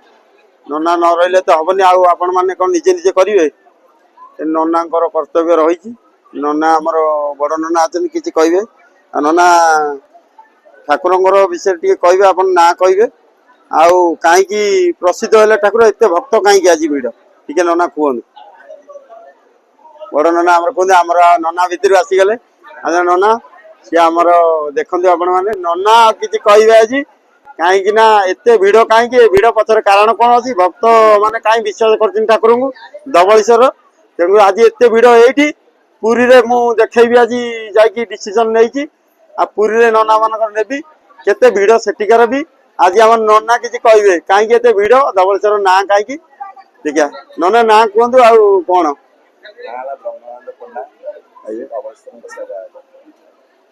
ନନା ନ ରହିଲେ ତ ହବନି। ଆଉ ଆପଣ ମାନେ କଣ ନିଜେ ନିଜେ କରିବେ? ନନାଙ୍କର କର୍ତ୍ତବ୍ୟ ରହିଛି। ନନା ଆମର ବଡ ନନା ଅଛନ୍ତି, କିଛି କହିବେ। ଆଉ ନନା ଠାକୁରଙ୍କର ବିଷୟରେ ଟିକେ କହିବେ, ଆପଣ ନାଁ କହିବେ। ଆଉ କାହିଁକି ପ୍ରସିଦ୍ଧ ହେଲେ ଠାକୁର? ଏତେ ଭକ୍ତ କାହିଁକି ଆଜି ଭିଡ? ଟିକେ ନନା କୁହନ୍ତୁ। ବଡ ନନା ଆମର କୁହନ୍ତୁ। ଆମର ନନା ଭିତରୁ ଆସିଗଲେ। ଆଚ୍ଛା ନନା, ସିଏ ଆମର ଦେଖନ୍ତୁ ଆପଣ ମାନେ। ନନା ଆଉ କିଛି କହିବେ ଆଜି? କାହିଁକି ନା ଏତେ ଭିଡ କାହିଁକି? ଏ ଭିଡ ପଛରେ କାରଣ କଣ ଅଛି? ଭକ୍ତ ମାନେ କାହିଁ ବିଶ୍ୱାସ କରୁଛନ୍ତି ଠାକୁରଙ୍କୁ ଧବଳେଶ୍ୱର। ତେଣୁ ଆଜି ଏତେ ଭିଡ ଏଇଠି। ପୁରୀରେ ମୁଁ ଦେଖେଇବି, ଆଜି ଯାଇକି ଡିସିସନ ନେଇଛି। ଆଉ ପୁରୀରେ ନନା ମାନଙ୍କର ନେବି, କେତେ ଭିଡ ସେଠିକାର ବି। ଆଜି ଆମର ନନା କିଛି କହିବେ, କାହିଁକି ଏତେ ଭିଡ? ଧବଳେଶ୍ୱର ନାଁ କାହିଁକି? ଦେଖିଆ ନନା ନାଁ କୁହନ୍ତୁ। ଆଉ କଣ?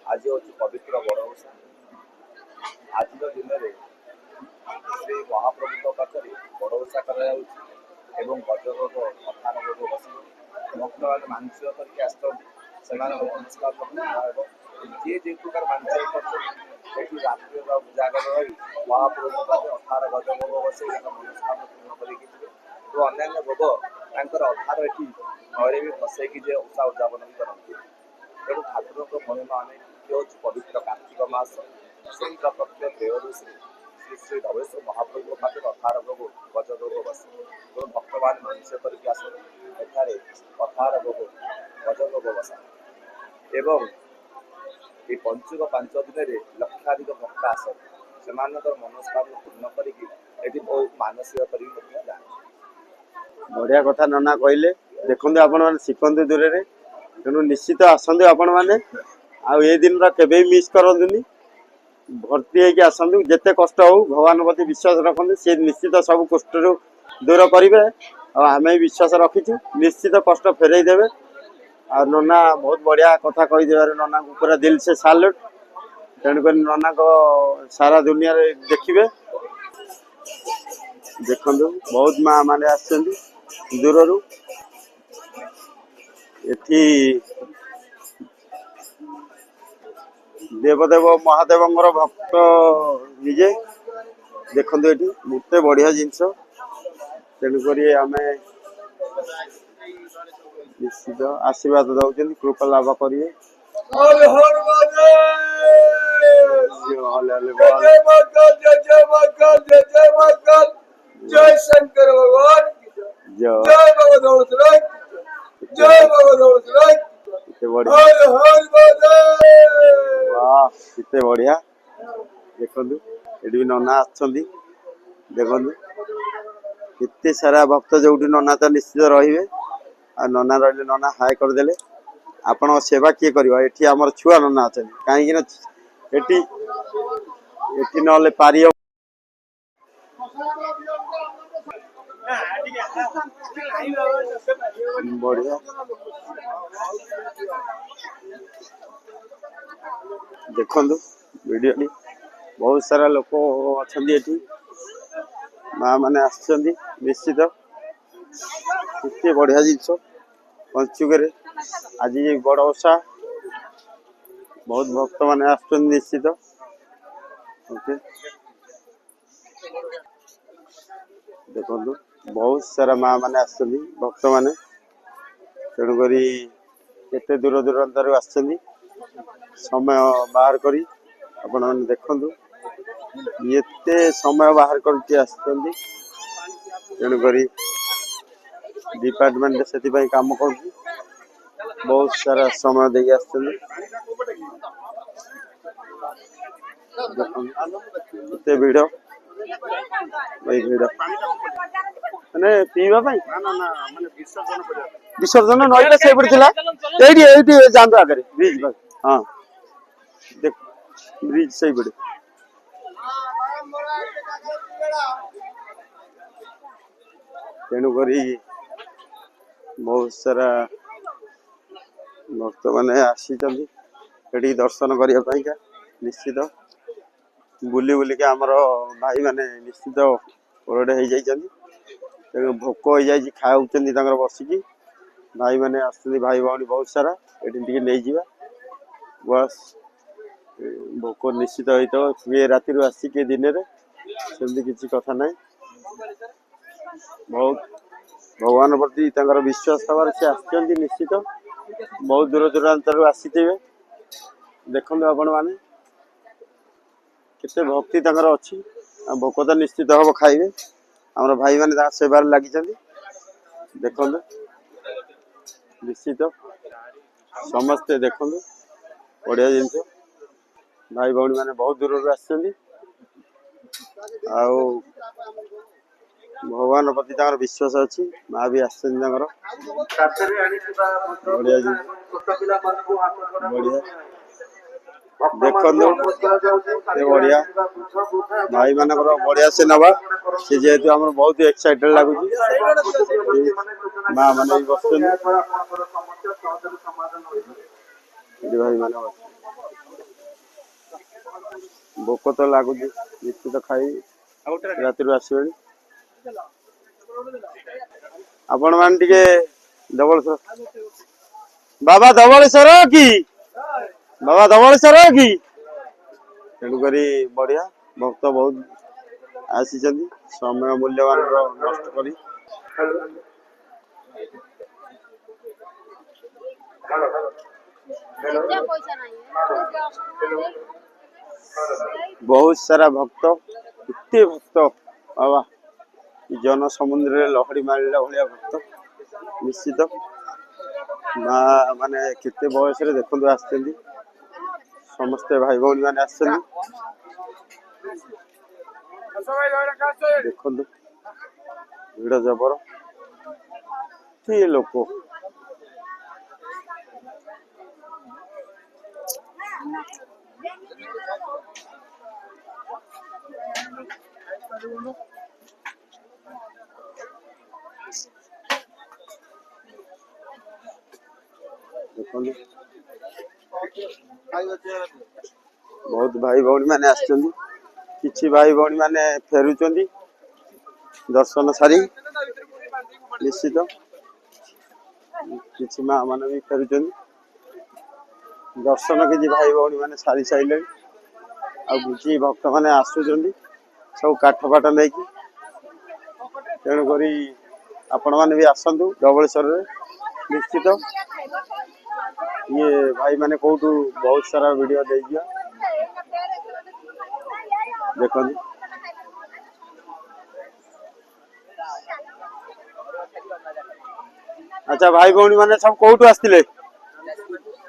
ଆଜି ହଉଛି ପବିତ୍ର ବଡ ଓଷା। ଆଜିର ଦିନରେ ଶ୍ରୀ ମହାପ୍ରଭୁଙ୍କ ପାଖରେ ବଡ ଓଷା କରାଯାଉଛି ଏବଂ ଗଜଭୋଗ ଅଠାର ଭୋଗ ବସିବ। ଭକ୍ତମାନେ ମାନସିକ କରିକି ଆସିଛନ୍ତି, ସେମାନଙ୍କ ମନସ୍କାମନା ହେବ। ଯିଏ ଯେଉଁ ପ୍ରକାର ମାନସିକ କରୁଛନ୍ତି, ସେଠି ରାତ୍ରିରେ ଉଜାଗର ରହି ମହାପ୍ରଭୁଙ୍କ ପାଖରେ ଅଠାର ଗଜଭୋଗ ବସେଇ ତାଙ୍କ ମନସ୍କାମନା ପୂର୍ଣ୍ଣ କରିକି ଯିବେ। ଓ ଅନ୍ୟାନ୍ୟ ଭୋଗ ତାଙ୍କର ଅଠାର ଏଠି ଘରେ ବି ବସେଇକି ଯେ ଓଷା ଉଦ୍ଯାପନ ବି କରନ୍ତି। ତେଣୁ ଠାକୁରଙ୍କ ମହିମା ଅନେକ। ହେଉଛି ପବିତ୍ର କାର୍ତ୍ତିକ ମାସ ଶୁକ୍ଳପକ୍ଷ ତ୍ରୟୋଦଶୀରେ ଶ୍ରୀ ଶ୍ରୀ ଧବଳେଶ୍ୱର ମହାପ୍ରଭୁଙ୍କ ପାଖରେ ଅଠାର ଭୋଗ ଗଜଭୋଗ ବସେ। ତେଣୁ ଭକ୍ତମାନେ ମାନସିକ କରିକି ଆସନ୍ତି, ଏଠାରେ କଥାର ଭୋଗ ଗଜଭୋଗ ବସା ଏବଂ এই ପଞ୍ଚୁକ 5 ଦିନରେ ଲକ୍ଷାଧିକ ଭକ୍ତ ଆସନ୍ତି ସେମାନଙ୍କର ମନସ୍କାମନା ପୂର୍ଣ୍ଣ କରିକି ଏଠି ବହୁତ ମାନସିକ କରିକି ମଧ୍ୟ ଯାଆନ୍ତି। ବଢିଆ କଥା ନନା କହିଲେ। ଦେଖନ୍ତୁ ଆପଣ ମାନେ ଶିଖନ୍ତୁ ଦୂରରେ, ତେଣୁ ନିଶ୍ଚିତ ଆସନ୍ତୁ ଆପଣ ମାନେ, ଆଉ ଏ ଦିନଟା କେବେ ବି ମିସ୍ କରନ୍ତୁନି। ଭର୍ତ୍ତି ହେଇକି ଆସନ୍ତୁ, ଯେତେ କଷ୍ଟ ହଉ ଭଗବାନ ପ୍ରତି ବିଶ୍ୱାସ ରଖନ୍ତୁ, ସେ ନିଶ୍ଚିତ ସବୁ କଷ୍ଟରୁ ଦୂର କରିବେ। ଆଉ ଆମେ ବି ବିଶ୍ୱାସ ରଖିଛୁ, ନିଶ୍ଚିତ କଷ୍ଟ ଫେରେଇ ଦେବେ। ଆଉ ନନା ବହୁତ ବଢିଆ କଥା କହିଦେବାରୁ ନନାଙ୍କୁ ପୁରା ଦିଲ ସେ ସାଲ୍ୟୁଟ। ତେଣୁକରି ନନାଙ୍କ ସାରା ଦୁନିଆରେ ଦେଖିବେ। ଦେଖନ୍ତୁ ବହୁତ ମା ମାନେ ଆସିଛନ୍ତି ଦୂରରୁ। ଏଠି ଦେବଦେବ ମହାଦେବଙ୍କର ଭକ୍ତ ନିଜେ। ଦେଖନ୍ତୁ ଏଠି ଏତେ ବଢିଆ ଜିନିଷ, ତେଣୁକରି ଆମେ ନିଶ୍ଚିତ ଆଶୀର୍ବାଦ ଦଉଛନ୍ତି, କୃପା ଲାଭ କରିବେ। हर हर महादेव जय जय महाकाल जय जय महाकाल जय जय महाकाल जय शंकर भगवान की जय जय बाबा दौलतराय की जय बाबा दौलतराय की କେତେ ବଢିଆ, हर हर महादेव। वाह କେତେ ବଢିଆ। ଦେଖନ୍ତୁ ଏଠି ବି ନନା ଆସିଛନ୍ତି। ଦେଖନ୍ତୁ କେତେ ସାରା ଭକ୍ତ, ଯୋଉଠି ନନା ତ ନିଶ୍ଚିତ ରହିବେ। ଆଉ ନନା ରହିଲେ, ନନା ହାୟ କରିଦେଲେ। ଆପଣଙ୍କ ସେବା କିଏ କରିବ? ଏଠି ଆମର ଛୁଆ ନନା ଅଛନ୍ତି, କାହିଁକି ନା ଏଠି ଏଠି ନହେଲେ ପାରି ହବ। ବଢିଆ ଦେଖନ୍ତୁ ଭିଡିଓଟି, ବହୁତ ସାରା ଲୋକ ଅଛନ୍ତି ଏଠି, ମା ମାନେ ଆସିଛନ୍ତି ନିଶ୍ଚିତ। କେତେ ବଢିଆ ଜିନିଷ ପଞ୍ଚୁକରେ, ଆଜି ବଡ ଓଷା, ବହୁତ ଭକ୍ତ ମାନେ ଆସୁଛନ୍ତି ନିଶ୍ଚିତ। ଓକେ, ଦେଖନ୍ତୁ ବହୁତ ସାରା ମା ମାନେ ଆସିଛନ୍ତି, ଭକ୍ତ ମାନେ। ତେଣୁକରି କେତେ ଦୂର ଦୂରାନ୍ତରୁ ଆସିଛନ୍ତି, ସମୟ ବାହାର କରି ଆପଣ ମାନେ ଦେଖନ୍ତୁ। ଏତେ ସମୟ ବାହାର କରିକି ଆସିଛନ୍ତି, ତେଣୁକରି ଡିପାର୍ଟମେଣ୍ଟ ସେଥିପାଇଁ କାମ କରୁଛି, ବହୁତ ସାରା ସମୟ ଦେଇକି ଆସିଛନ୍ତି। ଏତେ ଭିଡ, ଏଇ ଭିଡ ମାନେ ପିଇବା ପାଇଁ, ବିସର୍ଜନ ନଈଟା ସେଇପଟେ ଥିଲା। ଏଇଠି ଏଇଠି ଯାଆନ୍ତୁ ଆଗରେ ବ୍ରିଜ ପାଖରେ, ହଁ ଦେଖ ବ୍ରିଜ ସେଇପଟେ। ତେଣୁକରି ବହୁତ ସାରା ଭକ୍ତ ମାନେ ଆସିଛନ୍ତି ଏଠିକି ଦର୍ଶନ କରିବା ପାଇଁକା। ନିଶ୍ଚିତ ବୁଲି ବୁଲିକା ଆମର ଭାଇ ମାନେ ନିଶ୍ଚିତ ଓରଡେ ହେଇଯାଇଛନ୍ତି, ତେଣୁ ଭୋକ ହେଇଯାଇଛି, ଖାଉଛନ୍ତି ତାଙ୍କର ବସିକି। ଭାଇ ମାନେ ଆସୁଛନ୍ତି, ଭାଇ ଭଉଣୀ ବହୁତ ସାରା, ଏଠି ଟିକେ ନେଇଯିବା ବସ୍। ଭୋକ ନିଶ୍ଚିତ ହେଇଥିବ, କିଏ ରାତିରୁ ଆସିଛି କିଏ ଦିନରେ, ସେମିତି କିଛି କଥା ନାହିଁ। ବହୁତ ଭଗବାନ ପ୍ରତି ତାଙ୍କର ବିଶ୍ୱାସ ଥବାରୁ ସେ ଆସିଛନ୍ତି ନିଶ୍ଚିତ। ବହୁତ ଦୂର ଦୂରାନ୍ତରୁ ଆସିଥିବେ। ଦେଖନ୍ତୁ ଆପଣ ମାନେ କେତେ ଭକ୍ତି ତାଙ୍କର ଅଛି। ଆଉ ଭୋକ ତ ନିଶ୍ଚିତ ହବ, ଖାଇବେ। ଆମର ଭାଇ ମାନେ ତାଙ୍କ ସେବାରେ ଲାଗିଛନ୍ତି। ଦେଖନ୍ତୁ ନିଶ୍ଚିତ ସମସ୍ତେ ଦେଖନ୍ତୁ, ବଢିଆ ଜିନିଷ। ଭାଇ ଭଉଣୀ ମାନେ ବହୁତ ଦୂରରୁ ଆସିଛନ୍ତି, ଆଉ ଭଗବାନ ପ୍ରତି ତାଙ୍କର ବିଶ୍ୱାସ ଅଛି। ମା ବି ଆସିଛନ୍ତି ତାଙ୍କର, ରାତିରେ ଆଣିଥିବା ବଢିଆ ଜିନିଷ, ଛୋଟ ପିଲାମାନଙ୍କୁ ହାତ ବଢିଆ। ଦେଖନ୍ତୁ ଏତେ ବଢିଆ, ଭାଇ ମାନଙ୍କର ବଢିଆ ସେ ନବା। ସେ ଯେହେତୁ ଆମର ବହୁତ ଏକ୍ସାଇଟେଡ ଲାଗୁଛି, ମା ମାନେ ବି ବସୁଛନ୍ତି, ଭାଇ ମାନେ ବସୁଛନ୍ତି। ଭୋକ ତ ଲାଗୁଛି, ନିଶ୍ଚିତ ଖାଇବି, ରାତିରୁ ଆସିବେଣି। ଆପଣ ମାନେ ଟିକେ ଧବଳେଶ୍ୱର, ବାବା ଧବଳେଶ୍ୱର କି, ବାବା ଧବଳେଶ୍ୱର କି। ତେଣୁକରି ବଢିଆ, ଭକ୍ତ ବହୁତ ଆସିଛନ୍ତି, ସମୟ ମୂଲ୍ୟବାନର ନଷ୍ଟ କରି। ବହୁତ ସାରା ଭକ୍ତ, ଏତେ ଭକ୍ତ ବାବା, ଜନ ସମୁଦ୍ରରେ ଲହଡି ମାରିଲା ଭଳିଆ ଭକ୍ତ। निश्चित माँ माने केते बयस रे देखंतु आछथि समस्त भाई भौणी माने आछथि देखंतु भिड़ जबर कि लोक देखंतु बहुत भाई भौणी माने आछथि किछि भाई भौणी माने फेरुचंदी दर्शन सारी निश्चित किछि माँ माने भी फेरुचंदी दर्शन किछि भाई भौणी माने सारी साइले आ किछि भक्त माने आसुचंदी सब काठ फाट लेकी तेणु करी आपण माने भी आसंतु धवळेश्वर रे निश्चित ये भाई माने कोठू बहुत सारा वीडियो दे दिया देखो अच्छा भाई भौणी माने सब कोठू आस्तिले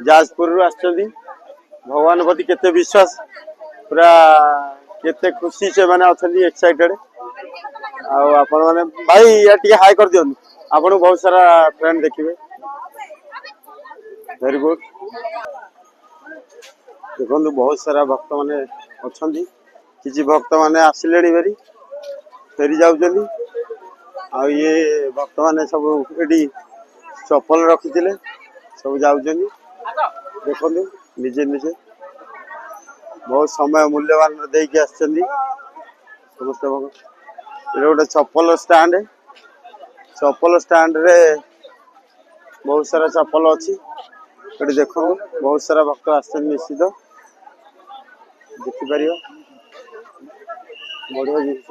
जाजपुर रु आछथि भगवान प्रति केते विश्वास पूरा केते खुशी से माने अछथि एक्साइटेड आ आपण माने भाई या टिके हाई कर दियन आपण बहुत सारा फ्रेंड देखिबे वेरी गुड देखो बहुत सारा भक्त माने अछथि किछि भक्त माने आसिलेडी बेरी फेरी जाउछथि आ ये भक्त माने सब एडी चप्पल रखिथिले सब जाउछथि देखो निजे निजे बहुत समय मूल्यवान देके आछथि समस्त भक्त गोटे चप्पल स्टैंड रे बहुत सारा चप्पल अच्छी ये देखो बहुत सारा भक्त आछथि निश्चित देखिपर बढ़िया जिनिस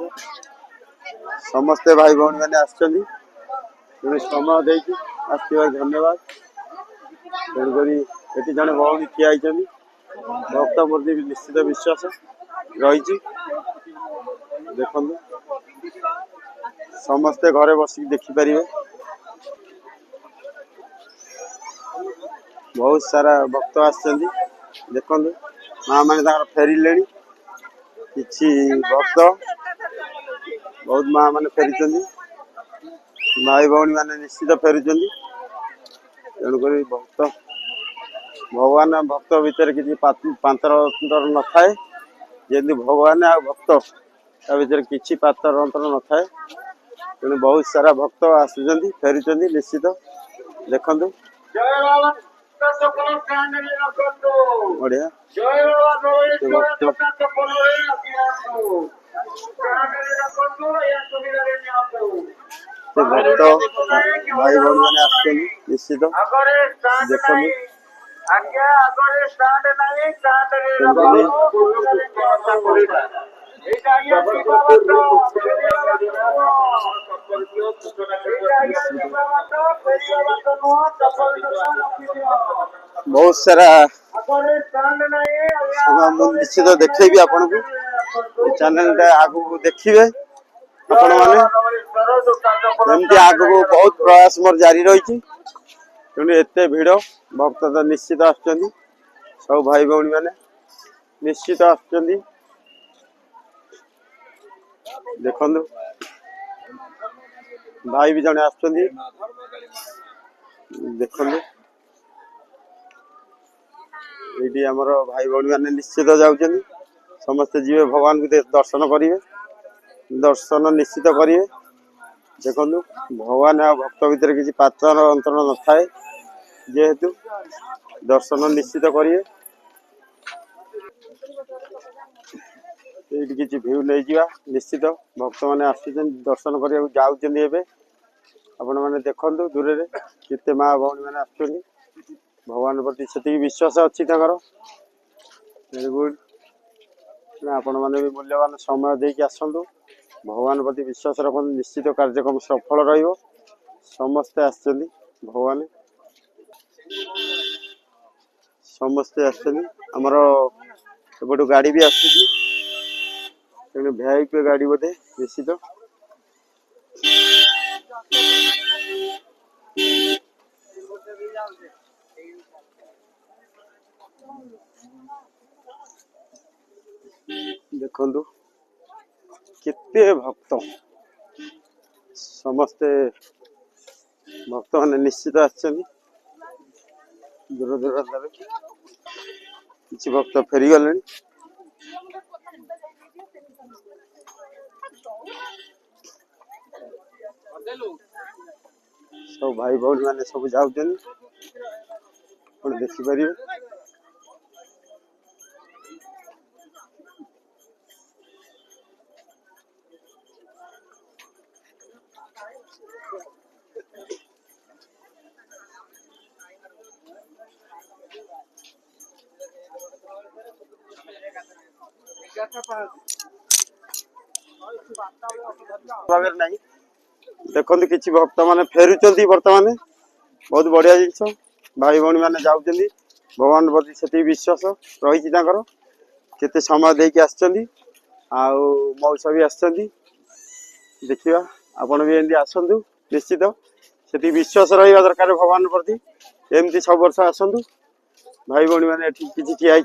समस्ते भाई भौणी मैंने आछथि समय देकी आसथिबार धन्यवाद तेणुकरी ये जड़े भौणी ठिया भक्त प्रति निश्चित विश्वास रही देखु समस्ते घरे बसिक देखिपर बहुत सारा भक्त आछथि देखु माँ मैंने फेरिले किछि भक्त बहुत माँ मैंने फेरी भाई भौणी मैंने निश्चित फेरुचंदी तेणुक भक्त भगवान भक्त भितर किसी पातर अंतर न थाए जमी भगवान आ भक्त ता भीतर किसी पातर अंतर न थाए तेणु बहुत सारा भक्त आसुचंदी फेरुचंदी निश्चित देखंतु बढ़िया भक्त भाई भौणी मैंने आसुचंदी निश्चित देखंतु बहुत सारा निश्चित देखेबी आपन को चैनल आगु देखिए आपण माने एमती आगु बहुत प्रयास मोर जारी रही तेणु एते भिड़ भक्त तो निश्चित आसुचंदी सब भाई भौणी मैंने निश्चित आसुचंदी देखंतु भाई भी जने आसुचंदी देखंतु ये आमर भाई भौणी मैंने निश्चित जाउचंदी समस्ते जीवे भगवान को दर्शन करेंगे दर्शन निश्चित करेंगे देखु भगवान आ भक्त भितर किसी पात्र अंतर न थाए जेहेतु दर्शन निश्चित करेंगे ये किसी भ्यू नहीं जा निश्चित भक्त मैंने आसुचंदी दर्शन करने जाऊँ आपण मैंने देखु दूर रे केते माँ भौणी मैंने आसुचंदी भगवान प्रति से विश्वास अच्छी वेरी गुड आपण मैंने भी मूल्यवान समय देके आसतु भगवान प्रति विश्वास रखते निश्चित कार्यक्रम सफल रहिबो समस्ते आसचंदी भगवान समस्ते आसचंदी हमर एपटू गाड़ी भी आसुची तेणु वीआईपी गाड़ी बोधे निश्चित देखंतु केते भक्त समस्ते भक्त माने निश्चित आछन दूर दूर किसी भक्त फेरी गले सब भाई भौणी मैंने सब जाऊँ देखिपर नहीं देखो किसी भक्त माने फेरुचंदी बर्तमान बहुत बढ़िया जिनस भाई भौणी मैंने जाऊँ भगवान प्रति से विश्वास रही केते समय देके आसचंदी आउ मौसा भी आसचंदी देखिबा आपण भी एंदी आसंतु निश्चित से विश्वास रहा दरकार भगवान प्रति एमती सब वर्ष आसंतु भाई भौणी मैंने किसी ठिया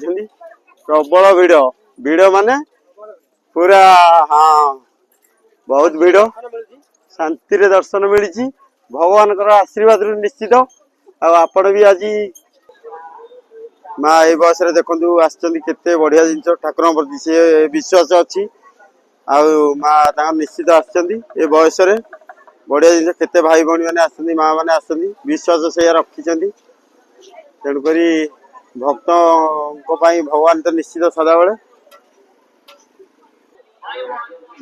प्रबल भिड़ भिड़ माने पूरा हाँ बहुत भिड़ शांति रे दर्शन मिली भगवान आशीर्वाद निश्चित आपण भी आज माँ ये बस रे देखु आते बढ़िया जिन ठाकुर प्रति से विश्वास अच्छी माँ निश्चित आए बयस बढ़िया जिन केते भाई भौणी मैंने आसती माँ मैंने आसती विश्वास से रखिंट तेणुक भक्त भगवान तो निश्चित सदा बेले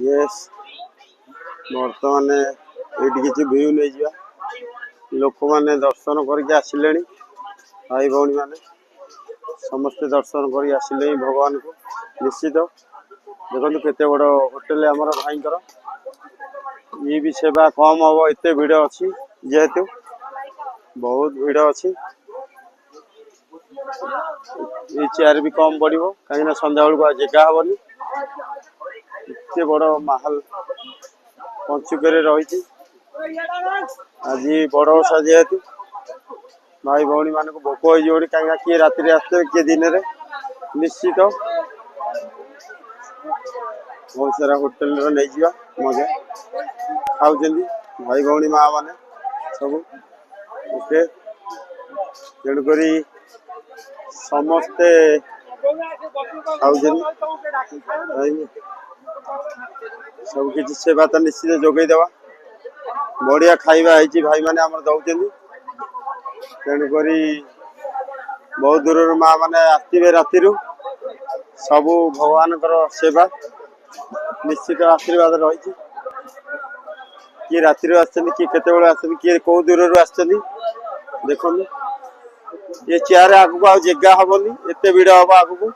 यस बर्तमान ये किसी व्यू नहीं जा लोक मैंने दर्शन करके आसिले भाई भौणी मैंने समस्ते दर्शन कर आसिले भगवान को निश्चित देखो केते बड़ होटेल आमर भाईकर ये भी सेवा कम हम एत भिड़ अच्छी जेहेतु बहुत भिड़ अच्छी ये चेयर भी कम पड़ो कहीं सन्ध्या बेलू जगह हेनी एत बड़ माहल पंचुक रही आज बड़ ओषा जेहेतु भाई भौणी मान भोक हो कहीं किए राति आसते किए दिन में निश्चित बहुत सारा होटेल नहीं जा मजा खाऊ भाई भौणी माँ मैंने सब ओके तेणुक समस्ते खाऊ सब किसी सेवा तो निश्चित जोगईदेवा बढ़िया खाइबा भाई मैंने आम दौरान तेणुक बहुत दूर माँ मैंने आसवे राति सब भगवान सेवा निश्चित आशीर्वाद रही किए राति किए केतबेले आसते किए कौ दूर आसते देखो ये चेयर आगू आ जगह हेनी एत भिड़ हम आगू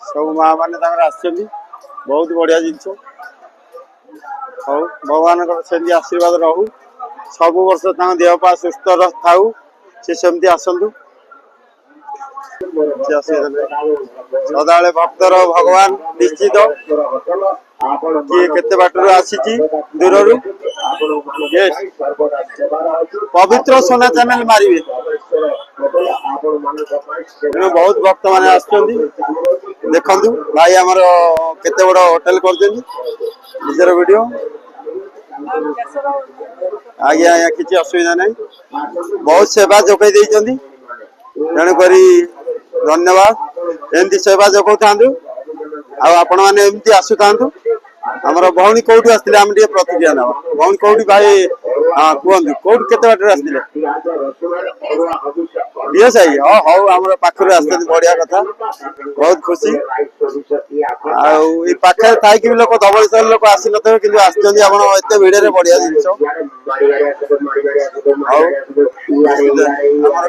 सब माँ मैंने आसचंदी बहुत बढ़िया जिनस भगवान से आशीर्वाद रहू सब वर्ष देह पा सुस्थ थाऊ से सेमती आसतु सदा भक्तर भगवान निश्चित किए केते बाटर आसी दूर पवित्र सोना चैनल मारे बहुत भक्त मैंने आसुच्च देखु भाई आमर केते बड़ होटेल कर वीडियो आज्ञा आज्ञा किसी असुविधा नहीं बहुत सेवा जोगाई देइछंदी तेणुक धन्यवाद एमती सेवा जोगाऊ था आपण मैंने एमती आसु था आमर भौणी कौटू आसते आम प्रतिक्रिया ना भौणी कौटी भाई हाँ कहतु कौट के बाटर आसते डीएस आई हाँ हौ आम पाखे आसते बढ़िया कथा बहुत खुशी आखे थी भी लोक धवल लोक आसी ना कि आसते भिड़े बढ़िया जिन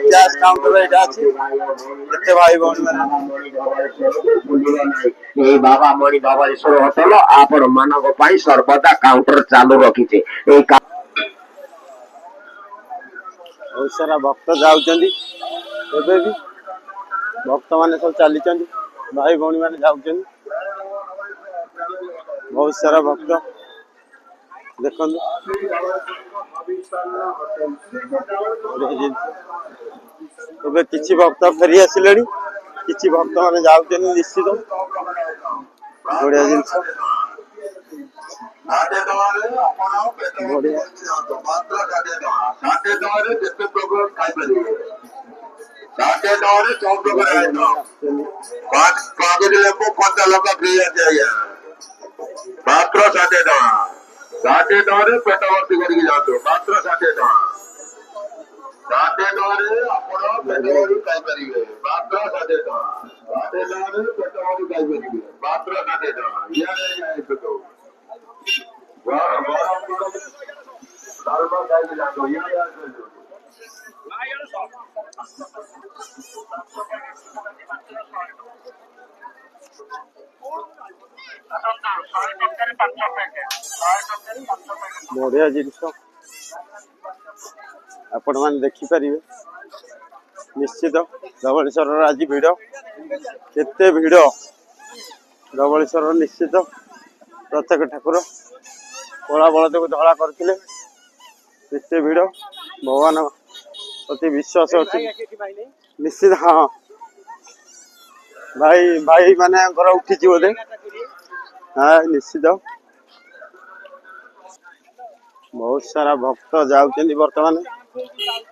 कैश काउंटर यहाँ अच्छे भाई भौणी बाबा मणि बाबलेश्वर होटेल आपण मानव सर्वदा काउंटर चालू रखी बहुत सारा भक्त जाऊँगी भी भक्त मैंने सब चली भाई भौणी मैंने जाऊँगी बहुत सारा भक्त देखो ଏବେ କିଛି ଭକ୍ତ ଫେରି ଆସିଲେଣି, କିଛି ଭକ୍ତ ମାନେ ଯାଉଛନ୍ତି ନିଶ୍ଚିତ। ବଢିଆ ଜିନିଷ, ବଢିଆ। ମାତ୍ର 60 ଟଙ୍କା, 60 ଟଙ୍କାରେ ପେଟ ଭର୍ତ୍ତି କରିକି ଯାଆନ୍ତୁ। ମାତ୍ର 60 ଟଙ୍କା, 60 ଟଙ୍କାରେ ଆପଣ ପେଟ ଭରି ଖାଇପାରିବେ। ମାତ୍ର 60 ଟଙ୍କା, 60 ଟଙ୍କାରେ ପେଟ ଭରି ଖାଇପାରିବେ। ମାତ୍ର 60 ଟଙ୍କା। ଇଆଡେ ପେଟ ଗରମ ଡାଲମା ଖାଇକି ଯାଆନ୍ତୁ। ଇଆଡେ ବଢିଆ ଜିନିଷ ଆପଣ ମାନେ ଦେଖିପାରିବେ ନିଶ୍ଚିତ। ଧବଳେଶ୍ୱରର ଆଜି ଭିଡ଼, କେତେ ଭିଡ଼ ଧବଳେଶ୍ୱରର। ନିଶ୍ଚିତ ପ୍ରତ୍ୟେକ ଠାକୁର କଳା ବଳଦକୁ ଧଳା କରିଥିଲେ। କେତେ ଭିଡ଼, ଭଗବାନ ପ୍ରତି ବିଶ୍ୱାସ ଅଛି ନିଶ୍ଚିତ। ହଁ ଭାଇ ମାନଙ୍କର ଉଠିଛି ବୋଧେ। ହଁ ନିଶ୍ଚିତ, ବହୁତ ସାରା ଭକ୍ତ ଯାଉଛନ୍ତି ବର୍ତ୍ତମାନ,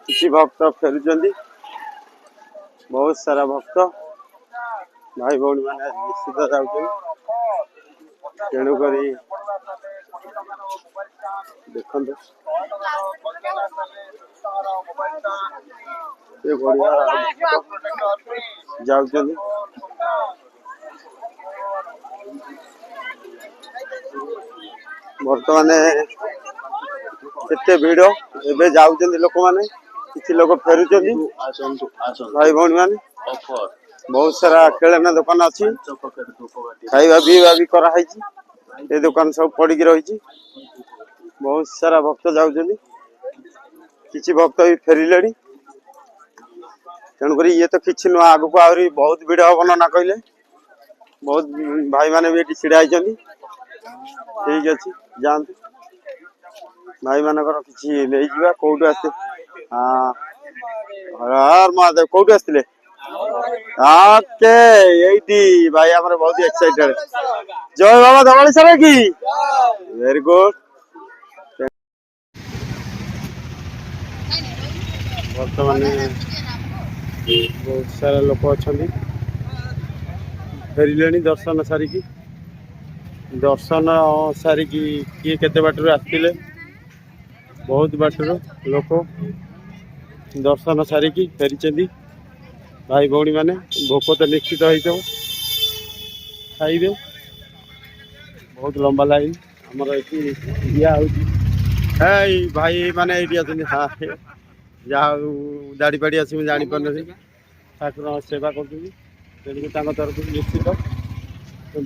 କିଛି ଭକ୍ତ ଫେରୁଛନ୍ତି। ବହୁତ ସାରା ଭକ୍ତ ଭାଇ ଭଉଣୀ ମାନେ ନିଶ୍ଚିତ ଯାଉଛନ୍ତି। ତେଣୁକରି ଦେଖନ୍ତୁ ଏ ବଢିଆ ଯାଉଛନ୍ତି। ବର୍ତ୍ତମାନ କେତେ ଭିଡ଼, ଏବେ ଯାଉଛନ୍ତି ଲୋକମାନେ, କିଛି ଲୋକ ଫେରୁଛନ୍ତି। ଭାଇ ଭଉଣୀ ମାନେ, ବହୁତ ସାରା ଖେଳନା ଦୋକାନ ଅଛି, ଖାଇବା ପିଇବା ବି କରାହେଇଛି। ଏ ଦୋକାନ ସବୁ ପଡିକି ରହିଛି। ବହୁତ ସାରା ଭକ୍ତ ଯାଉଛନ୍ତି, କିଛି ଭକ୍ତ ବି ଫେରିଲେଣି। ତେଣୁକରି ଇଏ ତ କିଛି ନୁହଁ, ଆଗକୁ ଆହୁରି ବହୁତ ଭିଡ଼ ହବ ନା କହିଲେ। ବହୁତ ଭାଇ ମାନେ ବି ଏଠି ଛିଡା ହେଇଛନ୍ତି। ଠିକ ଅଛି, ଯାଆନ୍ତୁ। ଭାଇ ମାନଙ୍କର କିଛି ନେଇଯିବା। କୋଉଠୁ ଆସିଥିଲେ? ମହାଦେବ କୋଉଠୁ ଆସିଥିଲେ? ଓକେ, ଏଇଠି ଭାଇ ଆମର ବହୁତ ଏକ୍ସାଇଟେଡ। ଜୟ ବାବା ଧବଳେଶ୍ୱର କି, ଭେରି ଗୁଡ। ବର୍ତ୍ତମାନ ବହୁତ ସାରା ଲୋକ ଅଛନ୍ତି, ଫେରିଲେଣି ଦର୍ଶନ ସାରିକି। କିଏ କେତେ ବାଟରୁ ଆସିଥିଲେ, ବହୁତ ବାଟରୁ ଲୋକ ଦର୍ଶନ ସାରିକି ଫେରିଛନ୍ତି। ଭାଇ ଭଉଣୀ ମାନେ, ଭୋକ ତ ନିଶ୍ଚିତ ହେଇଥିବ, ଖାଇବେ। ବହୁତ ଲମ୍ବା ଲାଇନ ଆମର ଏଠି ଦିଆ ହଉଛି। ଏଇ ଭାଇ ମାନେ ଏଇଠି ଅଛନ୍ତି। ଯାହା ହଉ ଦାଢି ପାଡି ଆସି ମୁଁ ଜାଣିପାରୁନଥିଲି, ଠାକୁରଙ୍କ ସେବା କରୁଛନ୍ତି। ତେଣୁକି ତାଙ୍କ ତରଫରୁ ନିଶ୍ଚିତ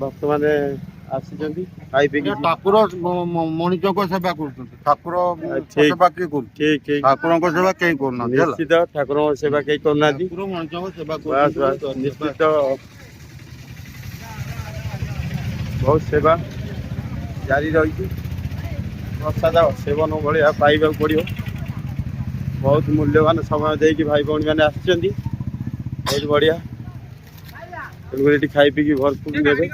ଭକ୍ତମାନେ ଆସିଛନ୍ତି ଖାଇ ପିଇକି। ଠାକୁର ମଣିଷଙ୍କ ସେବା କରୁଛନ୍ତି, ଠାକୁର ସେବା କିଏ କରୁଛି? ଠିକ ଠାକୁରଙ୍କ ସେବା କେହି କରୁନାହାନ୍ତି। ନିଶ୍ଚିତ ଠାକୁରଙ୍କ ସେବା କେହି କରୁନାହାନ୍ତି। ମଣିଷଙ୍କ ସେବା ବାସ୍ ବାସ୍, ନିଶ୍ଚିତ ବହୁତ ସେବା ଜାରି ରହିଛି। ପ୍ରସାଦ ସେବନ ଭଳିଆ ପାଇବାକୁ ପଡ଼ିବ। ବହୁତ ମୂଲ୍ୟବାନ ସମୟ ଦେଇକି ଭାଇ ଭଉଣୀ ମାନେ ଆସିଛନ୍ତି, ବହୁତ ବଢ଼ିଆ। ତେଣୁକରି ଏଠି ଖାଇ ପିଇକି ଭରପୁର ନେବେ।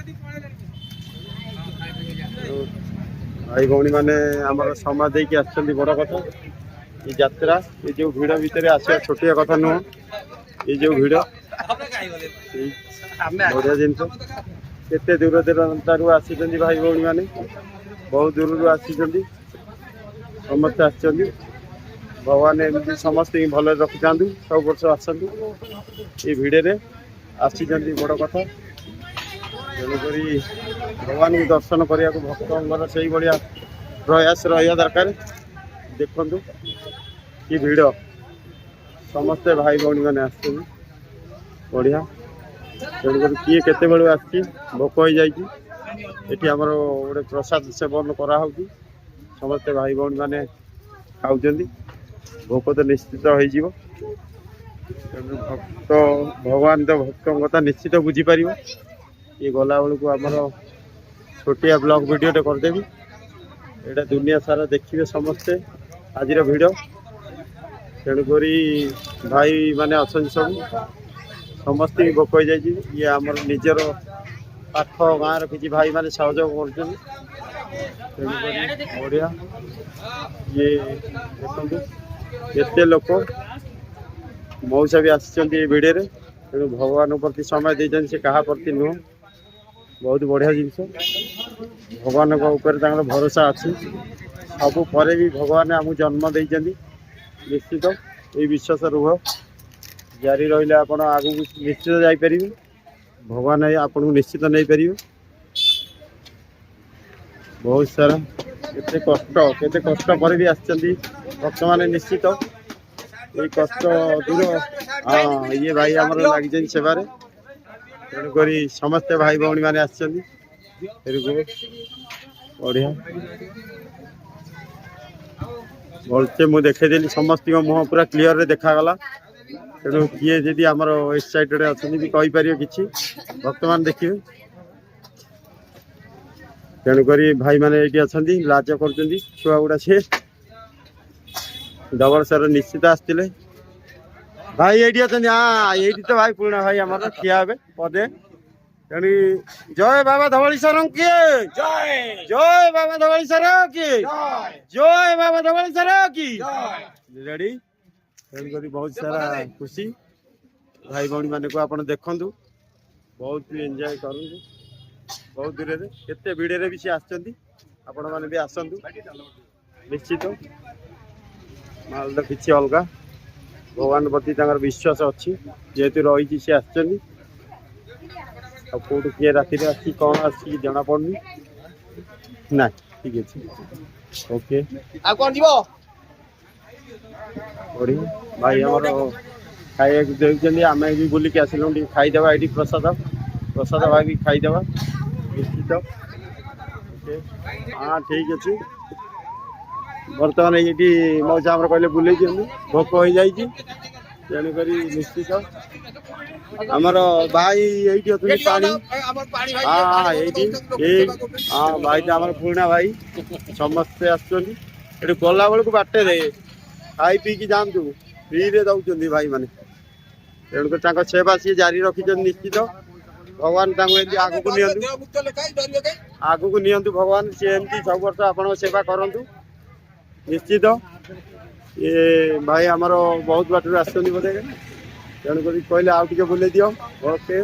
ଭାଇ ଭଉଣୀ ମାନେ ଆମର ସମୟ ଦେଇକି ଆସିଛନ୍ତି, ବଡ଼ କଥା। এই যাত্রা, এই যে ভিড় ভিতরে আসিয়া ଛୋଟିଆ କଥା ନୁହଁ। এই যে ଭିଡ଼, ବଢ଼ିଆ ଜିନିଷ। କେତେ ଦୂର ଦୂରାନ୍ତରୁ ଆସିଛନ୍ତି ଭାଇ ଭଉଣୀ ମାନେ, ବହୁତ ଦୂରରୁ ଆସିଛନ୍ତି, ସମସ୍ତେ ଆସିଛନ୍ତି। ଭଗବାନ ଏମିତି ସମସ୍ତଙ୍କୁ ଭଲରେ ରଖିଥାନ୍ତୁ। ସବୁ ବର୍ଷ ଆସନ୍ତୁ, ଏ ଭିଡ଼ରେ ଆସିଛନ୍ତି, ବଡ଼ କଥା। ତେଣୁକରି ଭଗବାନଙ୍କୁ ଦର୍ଶନ କରିବାକୁ ଭକ୍ତଙ୍କର ସେଇଭଳିଆ ପ୍ରୟାସ ରହିବା ଦରକାର। ଦେଖନ୍ତୁ କି ଭିଡ଼, ସମସ୍ତେ ଭାଇ ଭଉଣୀ ମାନେ ଆସିଛନ୍ତି, ବଢ଼ିଆ। ତେଣୁକରି କିଏ କେତେବେଳୁ ଆସିଛି, ଭୋକ ହେଇଯାଇଛି। ଏଠି ଆମର ଗୋଟେ ପ୍ରସାଦ ସେବନ କରାହେଉଛି, ସମସ୍ତେ ଭାଇ ଭଉଣୀ ମାନେ ଖାଉଛନ୍ତି। ଭୋକ ତ ନିଶ୍ଚିତ ହେଇଯିବ। ତେଣୁ ଭଗବାନ ତ ଭକ୍ତଙ୍କ କଥା ନିଶ୍ଚିତ ବୁଝିପାରିବ। ଇଏ ଗଲାବେଳକୁ ଆମର ଛୋଟିଆ ବ୍ଲଗ ଭିଡ଼ିଓଟେ କରିଦେବି, ଏଇଟା ଦୁନିଆ ସାରା ଦେଖିବେ ସମସ୍ତେ। ଆଜିର ଭିଡ଼। ତେଣୁକରି ଭାଇମାନେ ଅଛନ୍ତି ସବୁ ସମସ୍ତେ ଭୋକ ହେଇଯାଇଛି। ଇଏ ଆମର ନିଜର ପାଖ ଗାଁର କିଛି ଭାଇମାନେ ସହଯୋଗ କରୁଛନ୍ତି। ତେଣୁକରି ବଢ଼ିଆ। ଇଏ ଦେଖନ୍ତୁ କେତେ ଲୋକ ମଉସା ବି ଆସିଛନ୍ତି ଏ ଭିଡ଼ରେ। ତେଣୁ ଭଗବାନଙ୍କ ପ୍ରତି ସମୟ ଦେଇଛନ୍ତି, ସେ କାହା ପ୍ରତି ନୁହଁ। ବହୁତ ବଢ଼ିଆ ଜିନିଷ। ଭଗବାନଙ୍କ ଉପରେ ତାଙ୍କର ଭରସା ଅଛି। ସବୁ ପରେ ବି ଭଗବାନ ଆମକୁ ଜନ୍ମ ଦେଇଛନ୍ତି। ନିଶ୍ଚିତ ଏଇ ବିଶ୍ୱାସ ରୁହ, ଜାରି ରହିଲେ ଆପଣ ଆଗକୁ ନିଶ୍ଚିତ ଯାଇପାରିବେ। ଭଗବାନ ଆପଣଙ୍କୁ ନିଶ୍ଚିତ ନେଇପାରିବେ। ବହୁତ ସାରା କେତେ କଷ୍ଟ ପରେ ବି ଆସିଛନ୍ତି ଭକ୍ତମାନେ। ନିଶ୍ଚିତ ଏଇ କଷ୍ଟ ଦୂର। ହଁ, ଇଏ ଭାଇ ଆମର ଲାଗିଛନ୍ତି ସେବାରେ। ତେଣୁକରି ସମସ୍ତେ ଭାଇ ଭଉଣୀ ମାନେ ଆସିଛନ୍ତି। ବଢ଼ିଆ ଭଲସେ ମୁଁ ଦେଖେଇଦେଲି, ସମସ୍ତଙ୍କ ମୁହଁ ପୁରା କ୍ଲିଅରରେ ଦେଖାଗଲା। ତେଣୁ କିଏ ଯଦି ଆମର ଏକ୍ସାଇଟେଡ୍ ଅଛନ୍ତି ବି କହିପାରିବେ କିଛି, ଭକ୍ତମାନେ ଦେଖିବେ। ତେଣୁକରି ଭାଇମାନେ ଏଇଠି ଅଛନ୍ତି, ଲାଜ କରୁଛନ୍ତି ଛୁଆ ଗୁଡ଼ା। ସିଏ ଡବଳସାର ନିଶ୍ଚିତ ଆସିଥିଲେ। ଭାଇ ଏଇଠି ଅଛନ୍ତି। ହଁ, ଏଇଠି ତ ଭାଇ ପୁରୁଣା ଭାଇ ଆମର ଠିଆ ହେବେ ପଦେ। ତେଣୁ ଜୟ ବାବା ଧବଳେଶ୍ୱର କିଏ, ଜୟ ବାବା ଧବଳେଶ୍ୱର କିଏ, ଜୟ ବାବା ଧବଳେଶ୍ୱର କି ରେଡି। ତେଣୁକରି ବହୁତ ସାରା ଖୁସି। ଭାଇ ଭଉଣୀ ମାନଙ୍କୁ ଆପଣ ଦେଖନ୍ତୁ, ବହୁତ ଏନ୍ଜୟ କରନ୍ତୁ। ବହୁତ ଦୂରରେ କେତେ ଭିଡ଼ରେ ବି ସେ ଆସିଛନ୍ତି। ଆପଣମାନେ ବି ଆସନ୍ତୁ ନିଶ୍ଚିତ। ମାଲଟା କିଛି ଅଲଗା। ଭଗବାନ ପ୍ରତି ତାଙ୍କର ବିଶ୍ୱାସ ଅଛି, ଯେହେତୁ ରହିଛି ସେ ଆସିଛନ୍ତି। ଆଉ କୋଉଠୁ କିଏ ରାତିରେ ଆସିଛି କ'ଣ ଆସିଛି ଜଣା ପଡୁନି। ନା ଠିକ ଅଛି, ଓକେ। ଆଉ କଣ ଯିବ? ବଢ଼ିଆ ଭାଇ ଆମର ଖାଇବାକୁ ଦେଉଛନ୍ତି। ଆମେ ବି ବୁଲିକି ଆସିଲୁ, ଟିକେ ଖାଇଦେବା ଏଇଠି ପ୍ରସାଦ ଭାଇ ବି ଖାଇଦେବା ନିଶ୍ଚିତ। ଓକେ, ହଁ ଠିକ ଅଛି। ବର୍ତ୍ତମାନ ଏଇଠି ମଉସା ଆମର କହିଲେ ବୁଲେଇ ଦିଅନ୍ତୁ, ଭୋକ ହେଇଯାଇଛି। ତେଣୁକରି ନିଶ୍ଚିତ ଆମର ଭାଇ ଏଇଠି ଅଛନ୍ତି। ପାଣି ହଁ ଏଇଠି ହଁ ଭାଇଟା ଆମର ପୁରୁଣା ଭାଇ। ସମସ୍ତେ ଆସୁଛନ୍ତି। ଏଠି ଗଲା ବେଳକୁ ବାଟରେ ଖାଇ ପିଇକି ଯାଆନ୍ତୁ, ଫ୍ରିରେ ଦଉଛନ୍ତି ଭାଇମାନେ। ତେଣୁକରି ତାଙ୍କ ସେବା ସିଏ ଜାରି ରଖିଛନ୍ତି। ନିଶ୍ଚିତ ଭଗବାନ ତାଙ୍କୁ ଏମିତି ଆଗକୁ ନିଅନ୍ତୁ, ଭଗବାନ ସିଏ ଏମିତି ସବୁ ବର୍ଷ ଆପଣଙ୍କ ସେବା କରନ୍ତୁ ନିଶ୍ଚିତ। ଇଏ ଭାଇ ଆମର ବହୁତ ବାଟରୁ ଆସିଛନ୍ତି ବୋଧେ, ତେଣୁକରି କହିଲେ ଆଉ ଟିକେ ବୁଲେଇ ଦିଅ। ଓକେ।